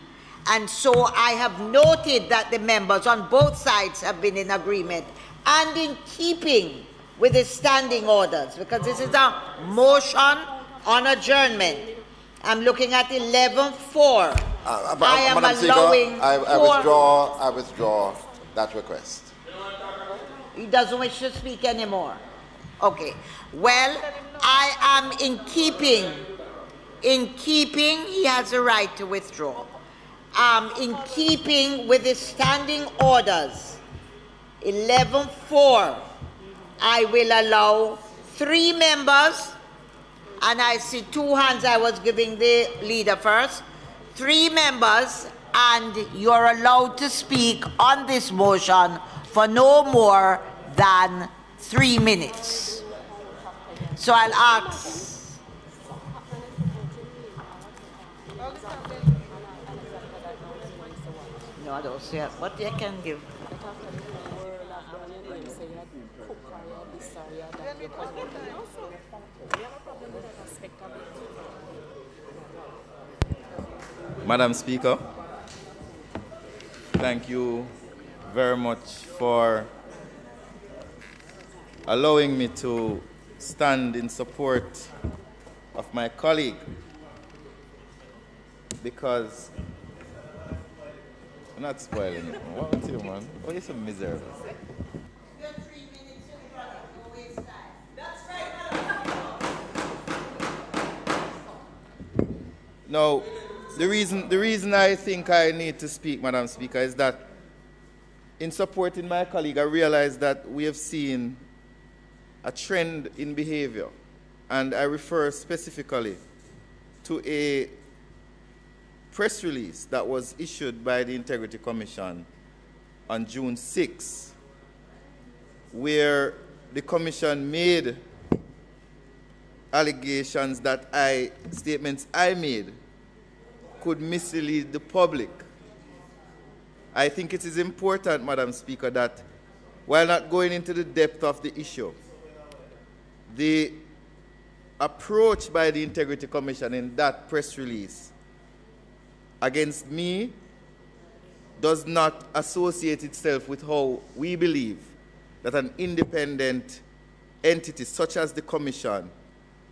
And so I have noted that the members on both sides have been in agreement and in keeping with the standing orders, because this is a motion on adjournment. I'm looking at 11.4. I am Madam allowing Speaker, I withdraw that request. He doesn't wish to speak anymore. Okay. Well, I am in keeping. In keeping, he has a right to withdraw. In keeping with the standing orders, 11.4, I will allow 3 members, and I see 2 hands. I was giving the leader first. 3 members, and you're allowed to speak on this motion for no more than 3 minutes. So I'll ask. No, I don't see it. What you can give? Madam Speaker, thank you very much for allowing me to stand in support of my colleague, because I'm not spoiling it. What's you, man? Oh, you're so miserable. No. The reason I think I need to speak, Madam Speaker, is that in supporting my colleague, I realize that we have seen a trend in behavior, and I refer specifically to a press release that was issued by the Integrity Commission on June 6, where the Commission made allegations that statements I made could mislead the public. I think it is important, Madam Speaker, that while not going into the depth of the issue, the approach by the Integrity Commission in that press release against me does not associate itself with how we believe that an independent entity such as the Commission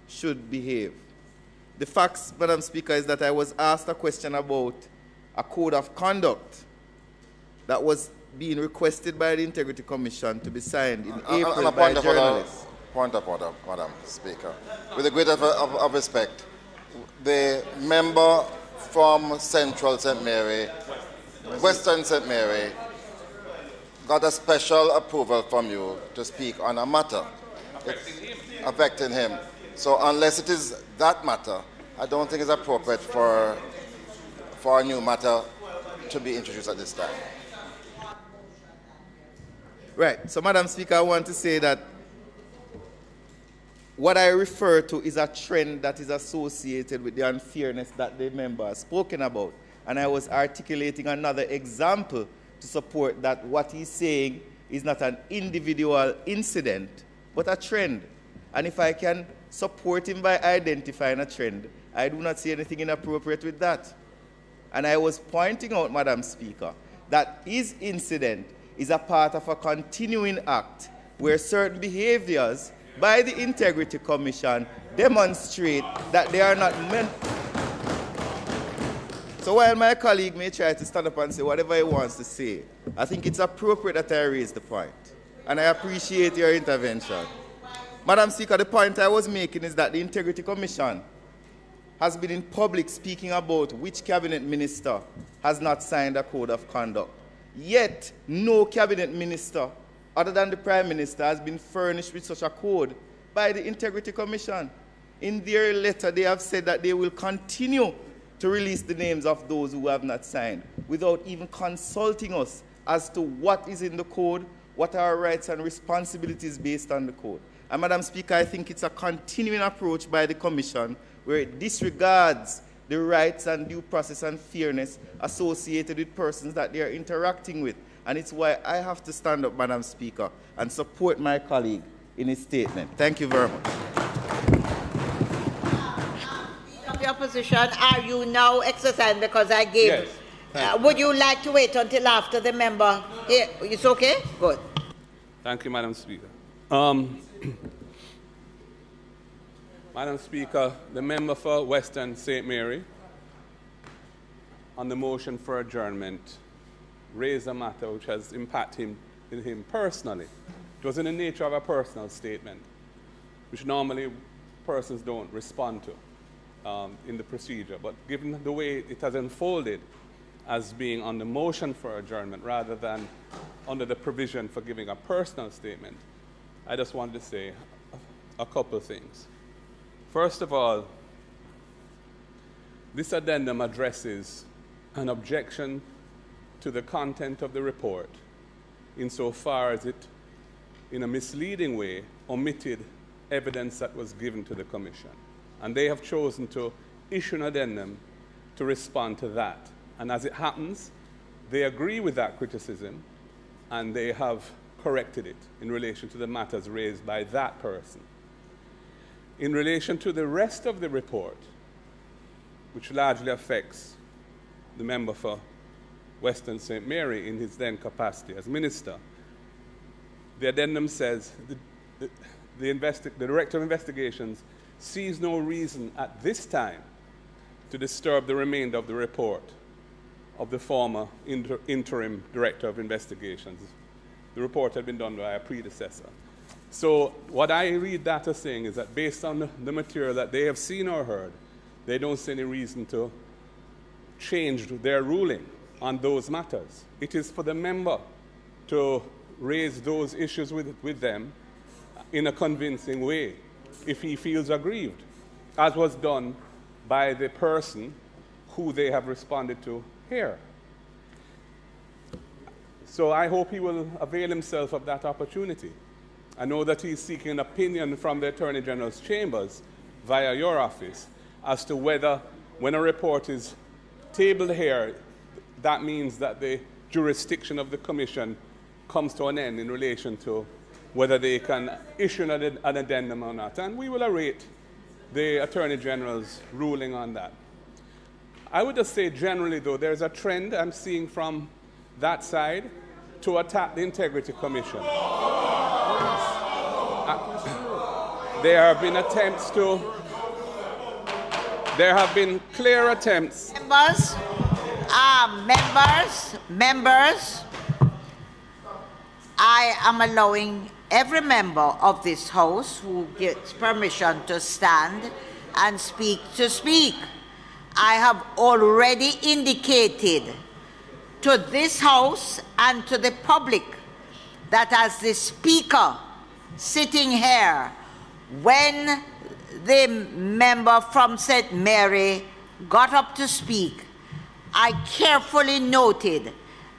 should behave. The facts, Madam Speaker, is that I was asked a question about a code of conduct that was being requested by the Integrity Commission to be signed in April by journalists. Point of order, Madam Speaker. With the greatest of respect, the member from Central St. Mary, Western St. Mary, got a special approval from you to speak on a matter affecting him. So unless it is that matter, I don't think it's appropriate for a new matter to be introduced at this time. Right. So, Madam Speaker, I want to say that what I refer to is a trend that is associated with the unfairness that the member has spoken about. And I was articulating another example to support that what he's saying is not an individual incident, but a trend. And if I can support him by identifying a trend, I do not see anything inappropriate with that. And I was pointing out, Madam Speaker, that his incident is a part of a continuing act where certain behaviors by the Integrity Commission demonstrate that they are not meant. So while my colleague may try to stand up and say whatever he wants to say, I think it's appropriate that I raise the point. And I appreciate your intervention. Madam Speaker, the point I was making is that the Integrity Commission has been in public speaking about which cabinet minister has not signed a code of conduct. Yet, no cabinet minister, other than the Prime Minister, has been furnished with such a code by the Integrity Commission. In their letter, they have said that they will continue to release the names of those who have not signed without even consulting us as to what is in the code, what are our rights and responsibilities based on the code. And Madam Speaker, I think it's a continuing approach by the Commission where it disregards the rights and due process and fairness associated with persons that they are interacting with. And it's why I have to stand up, Madam Speaker, and support my colleague in his statement. Thank you very much. Of the opposition, are you now exercising because I gave? Yes. Would you like to wait until after the member here? It's okay? Good. Thank you, Madam Speaker. Madam Speaker, the member for Western St. Mary, on the motion for adjournment, raised a matter which has impacted him personally. It was in the nature of a personal statement, which normally persons don't respond to in the procedure. But given the way it has unfolded as being on the motion for adjournment rather than under the provision for giving a personal statement, I just wanted to say a couple of things. First of all, this addendum addresses an objection to the content of the report insofar as it, in a misleading way, omitted evidence that was given to the Commission. And they have chosen to issue an addendum to respond to that. And as it happens, they agree with that criticism and they have corrected it in relation to the matters raised by that person. In relation to the rest of the report, which largely affects the member for Western St. Mary in his then capacity as minister, the addendum says the Director of Investigations sees no reason at this time to disturb the remainder of the report of the former interim Director of Investigations. The report had been done by a predecessor. So what I read that as saying is that based on the material that they have seen or heard, they don't see any reason to change their ruling on those matters. It is for the member to raise those issues with them in a convincing way if he feels aggrieved, as was done by the person who they have responded to here. So I hope he will avail himself of that opportunity. I know that he's seeking an opinion from the Attorney General's chambers via your office as to whether, when a report is tabled here, that means that the jurisdiction of the Commission comes to an end in relation to whether they can issue an addendum or not. And we will await the Attorney General's ruling on that. I would just say generally, though, there's a trend I'm seeing from that side to attack the Integrity Commission. There have been attempts to, there have been clear attempts. Members, I am allowing every member of this House who gets permission to stand and speak to speak. I have already indicated to this House and to the public that as the Speaker sitting here, when the member from St. Mary got up to speak, I carefully noted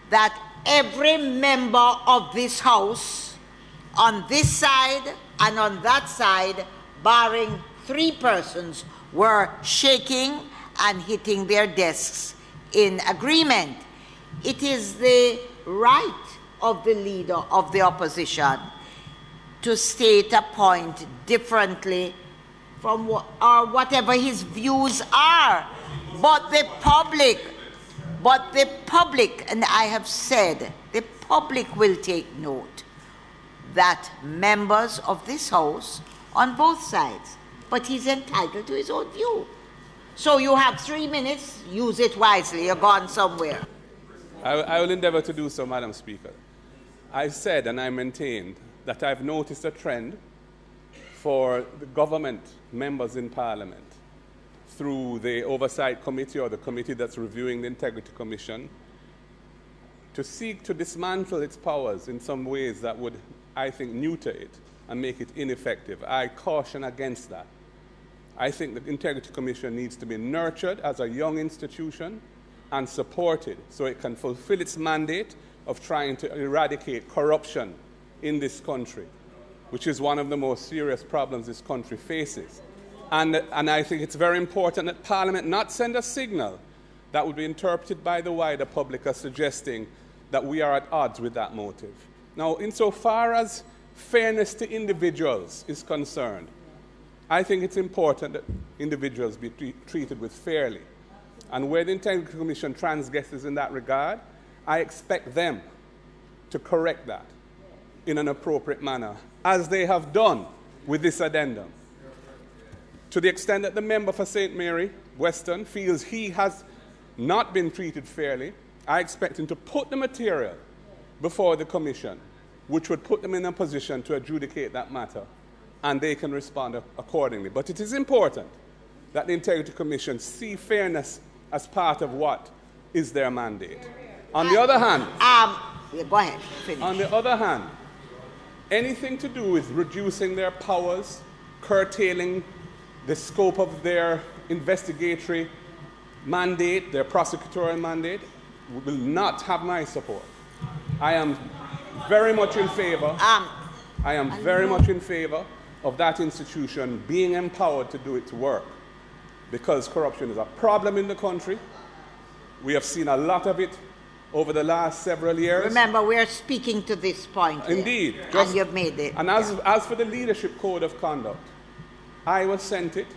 that every member of this House, on this side and on that side, barring 3 persons, were shaking and hitting their desks in agreement. It is the right of the leader of the opposition to state a point differently from whatever his views are. But the public, and I have said, the public will take note that members of this House on both sides, but he's entitled to his own view. So you have 3 minutes. Use it wisely. You're gone somewhere. I will endeavor to do so, Madam Speaker. I said and I maintained that I've noticed a trend for the government members in Parliament through the Oversight Committee or the committee that's reviewing the Integrity Commission to seek to dismantle its powers in some ways that would, I think, neuter it and make it ineffective. I caution against that. I think the Integrity Commission needs to be nurtured as a young institution and supported so it can fulfill its mandate of trying to eradicate corruption in this country, which is one of the most serious problems this country faces. And I think it's very important that Parliament not send a signal that would be interpreted by the wider public as suggesting that we are at odds with that motive. Now, insofar as fairness to individuals is concerned, I think it's important that individuals be treated with fairly. And where the Integrity Commission transgresses in that regard, I expect them to correct that in an appropriate manner, as they have done with this addendum. To the extent that the member for St. Mary, Western, feels he has not been treated fairly, I expect him to put the material before the Commission, which would put them in a position to adjudicate that matter, and they can respond accordingly. But it is important that the Integrity Commission see fairness as part of what is their mandate. On the other hand, go ahead, finish. On the other hand, anything to do with reducing their powers, curtailing the scope of their investigatory mandate, their prosecutorial mandate, will not have my support. I am very much in favor. Very much in favor of that institution being empowered to do its work, because corruption is a problem in the country. We have seen a lot of it over the last several years. Remember, we're speaking to this point. Indeed. And you've made it. And as for the Leadership Code of Conduct, I was sent it.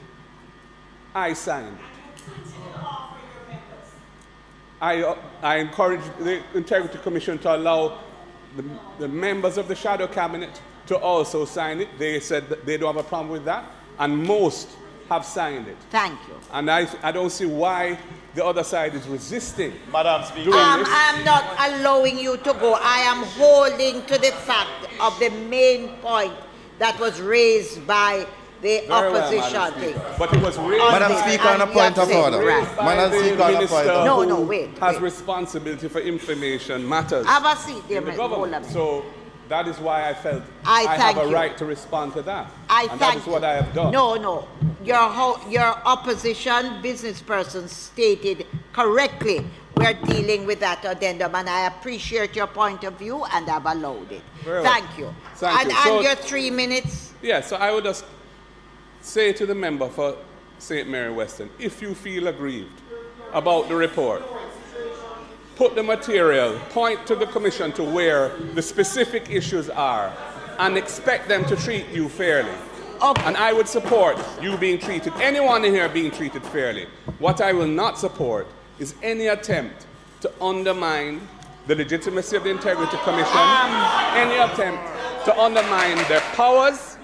I signed it. I encourage the Integrity Commission to allow the members of the Shadow Cabinet to also sign it. They said that they don't have a problem with that, and most have signed it. Thank you. And I don't see why the other side is resisting. Madam Speaker. I'm not allowing you to go. I am holding to the fact of the main point that was raised by the opposition thing. But it was raised Madam Speaker, on a point of order. Madam Speaker, on a point of order. No, wait. Has responsibility for information matters. Have a seat, dear in the government. So that is why I felt I have a right to respond to that. And that is what I have done. No. Your opposition business person stated correctly we're dealing with that addendum, and I appreciate your point of view, and I've allowed it. Thank you. Thank you. And your 3 minutes? Yeah, so I would just say to the member for St. Mary Western, if you feel aggrieved about the report, put the material, point to the Commission to where the specific issues are, and expect them to treat you fairly. Okay. And I would support you being treated, anyone in here being treated fairly. What I will not support is any attempt to undermine the legitimacy of the Integrity Commission, any attempt to undermine their powers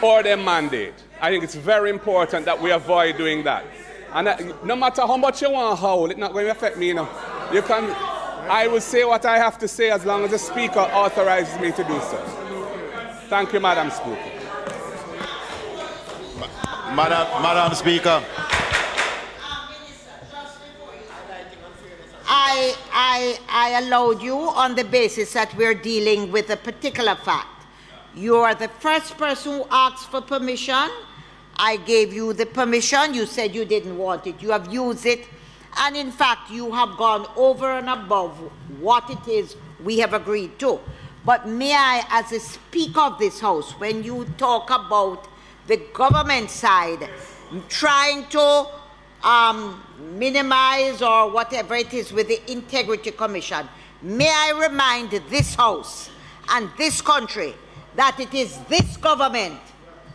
or their mandate. I think it's very important that we avoid doing that. And no matter how much you want to howl, it's not going to affect me, you know. I will say what I have to say as long as the Speaker authorizes me to do so. Thank you, Madam Speaker. Madam Speaker. I allowed you on the basis that we're dealing with a particular fact. You are the first person who asked for permission. I gave you the permission. You said you didn't want it. You have used it. And in fact, you have gone over and above what it is we have agreed to. But may I, as a Speaker of this House, when you talk about the government side trying to minimize or whatever it is with the Integrity Commission, may I remind this House and this country that it is this government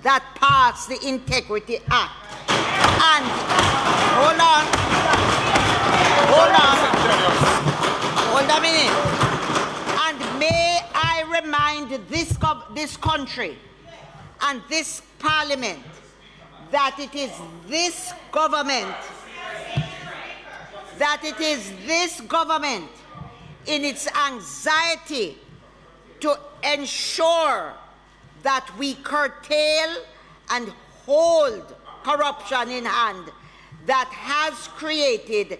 that passed the Integrity Act. And hold a minute. And may I remind this country and this Parliament that it is this government that it is this government, in its anxiety to ensure that we curtail and hold corruption in hand, that has created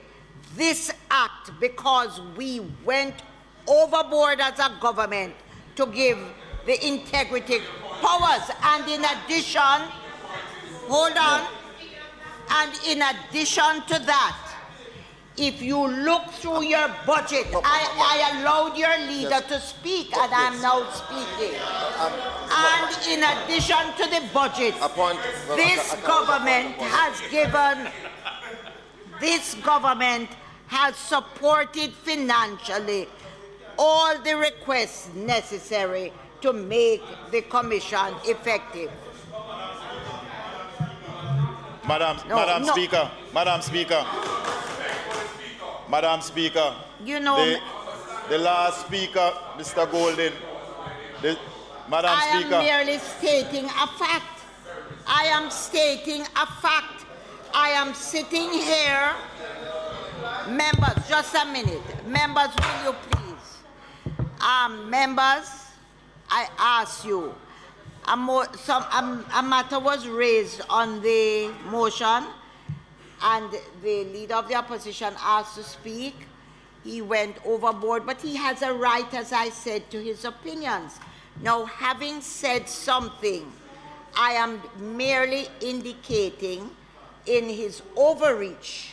this act, because we went overboard as a government to give the integrity powers. And in addition, hold on, and in addition to that, if you look through your budget, I allowed your leader to speak, and I'm now speaking. And in addition to the budget, this government has supported financially all the requests necessary to make the commission effective. Madam Speaker, you know, the last speaker, Mr. Golden, Madam Speaker. I am merely stating a fact. I am stating a fact. I am sitting here. Members, just a minute. Members, will you please? Members, I ask you, a matter was raised on the motion, and the leader of the opposition asked to speak. He went overboard, but he has a right, as I said, to his opinions. Now, having said something, I am merely indicating in his overreach,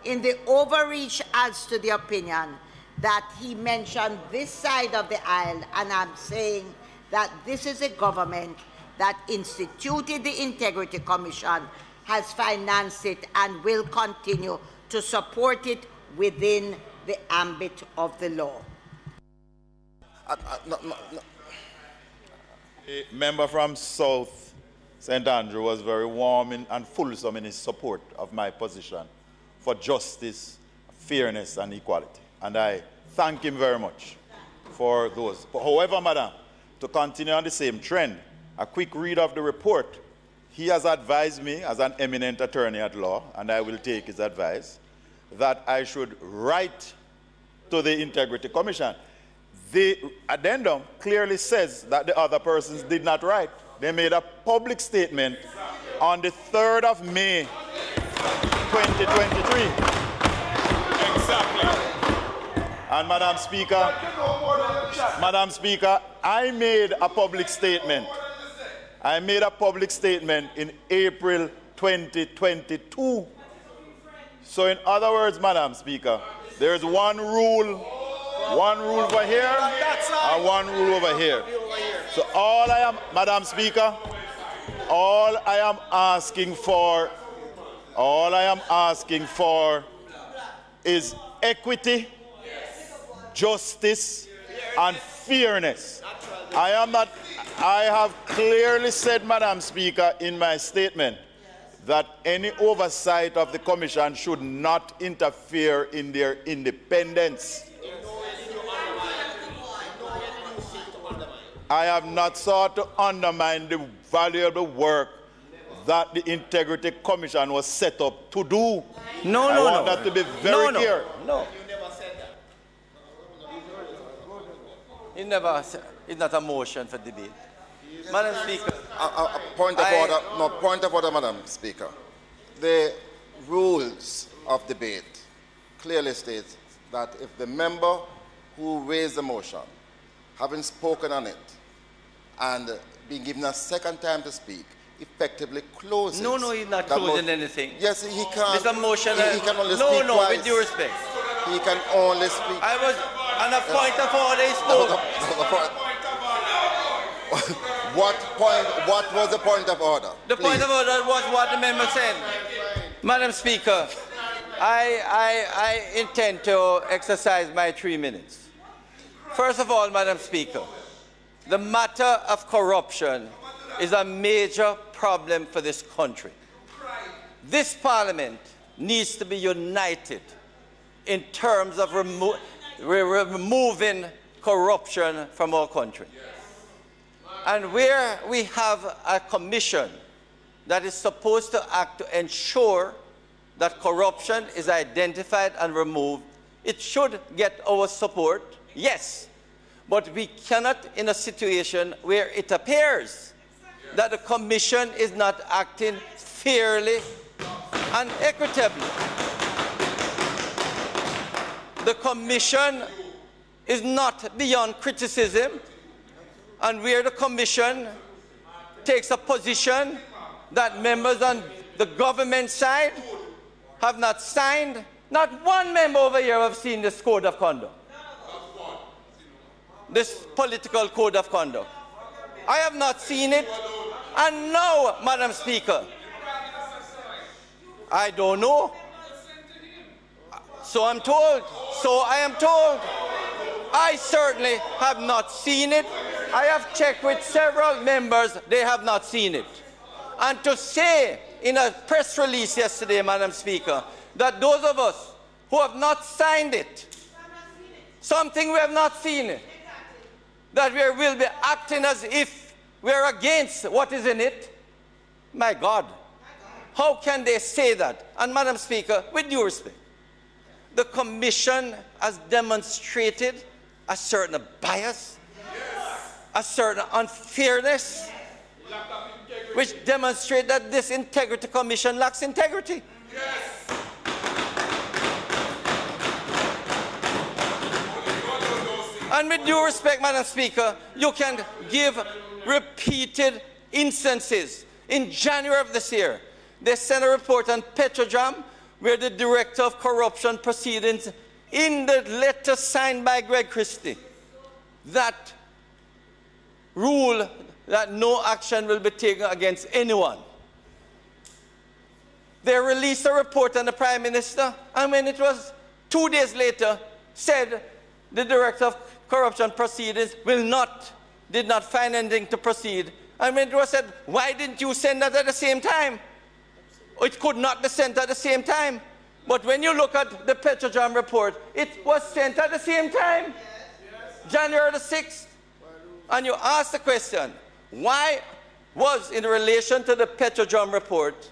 as to the opinion, that he mentioned this side of the aisle, and I'm saying that this is a government that instituted the Integrity Commission, has financed it, and will continue to support it within the ambit of the law. A member from South St. Andrew was very warm and fulsome in his support of my position for justice, fairness, and equality. And I thank him very much for those. But however, Madam, to continue on the same trend, a quick read of the report. He has advised me as an eminent attorney at law, and I will take his advice, that I should write to the Integrity Commission. The addendum clearly says that the other persons did not write. They made a public statement on the 3rd of May, 2023. Exactly. And Madam Speaker, I made a public statement. In April 2022. So in other words, Madam Speaker, there's one rule over here and one rule over here. So Madam Speaker, all I am asking for is equity, justice, and fairness. I have clearly said, Madam Speaker, in my statement, that any oversight of the Commission should not interfere in their independence. I have not sought to undermine the valuable work that the Integrity Commission was set up to do. I want that to be very clear. No. It never said. It's not a motion for debate. Madam Speaker. Point of order, Madam Speaker. The rules of debate clearly states that if the member who raised the motion, having spoken on it, and being given a second time to speak, effectively closes. No, he's not closing anything. Yes, he can. Mr. Motion. He can only speak twice. With due respect. He can only speak. I was on a point of order. He spoke. What was the point of order? The point of order was what the member said. Madam Speaker, I intend to exercise my 3 minutes. First of all, Madam Speaker, the matter of corruption is a major problem for this country. This Parliament needs to be united in terms of removing corruption from our country. And where we have a commission that is supposed to act to ensure that corruption is identified and removed, it should get our support, yes. But we cannot, in a situation where it appears that the Commission is not acting fairly and equitably. The Commission is not beyond criticism, and where the Commission takes a position that members on the government side have not signed, not one member over here have seen this code of conduct, this political code of conduct. I have not seen it, and no, Madam Speaker, I don't know. So I'm told. So I am told. I certainly have not seen it. I have checked with several members, they have not seen it. And to say in a press release yesterday, Madam Speaker, that those of us who have not signed it, something we have not seen, that we will be acting as if we're against what is in it, my God, how can they say that? And Madam Speaker, with due respect, the Commission has demonstrated a certain bias, a certain unfairness, which demonstrate that this Integrity Commission lacks integrity. And with due respect, Madam Speaker, you can give repeated instances. In January of this year, they sent a report on Petrojam, where the Director of Corruption Proceedings, in the letter signed by Greg Christie, that rule that no action will be taken against anyone. They released a report on the Prime Minister, and when it was 2 days later, said the Director of Corruption Proceedings did not find anything to proceed. And when it was said, why didn't you send that at the same time? It could not be sent at the same time. But when you look at the Petrojam report, it was sent at the same time, January the 6th. And you ask the question, why was in relation to the Petrojam report,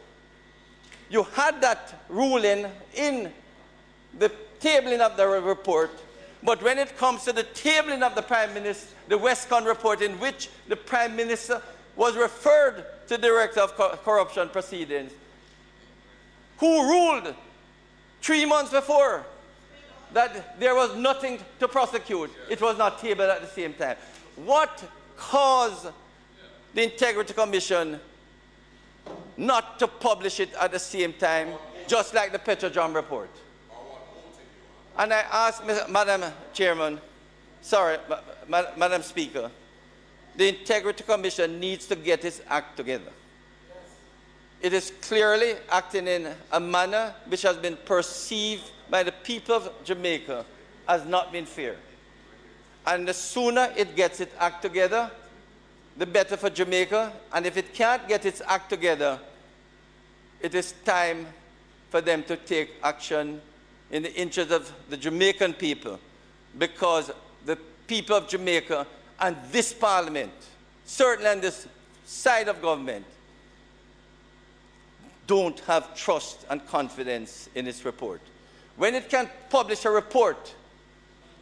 you had that ruling in the tabling of the report, but when it comes to the tabling of the Prime Minister, the Westcon report in which the Prime Minister was referred to the Director of Corruption Proceedings, who ruled 3 months before that there was nothing to prosecute, it was not tabled at the same time. What caused the Integrity Commission not to publish it at the same time, just like the Petrojam report? And I ask Madam Chairman, sorry, Madam Speaker, the Integrity Commission needs to get its act together. It is clearly acting in a manner which has been perceived by the people of Jamaica as not being fair. And the sooner it gets its act together, the better for Jamaica. And if it can't get its act together, it is time for them to take action in the interest of the Jamaican people, because the people of Jamaica and this Parliament, certainly on this side of government, don't have trust and confidence in its report. When it can publish a report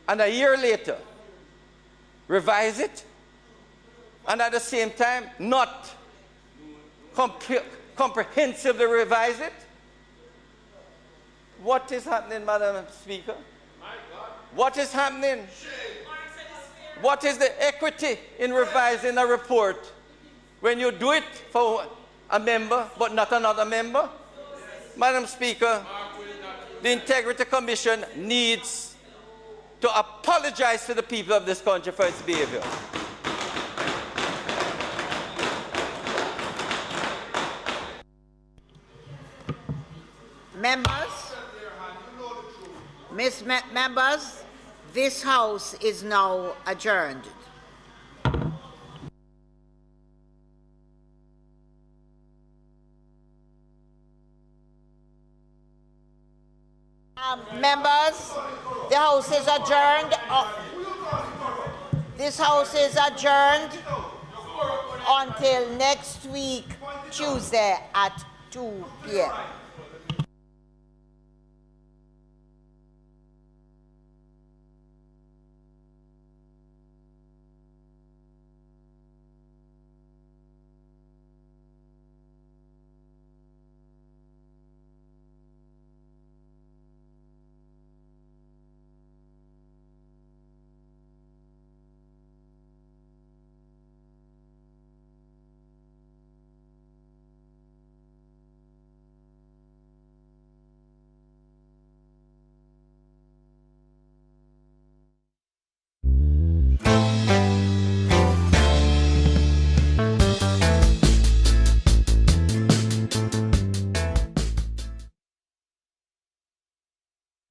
and a year later revise it, and at the same time not comprehensively revise it, what is happening, Madam Speaker? What is happening? What is the equity in revising a report when you do it for a member but not another member? Madam Speaker, the Integrity Commission needs to apologize to the people of this country for its behavior. Members, this House is now adjourned. Members, the House is adjourned. This House is adjourned until next week, Tuesday at 2 p.m.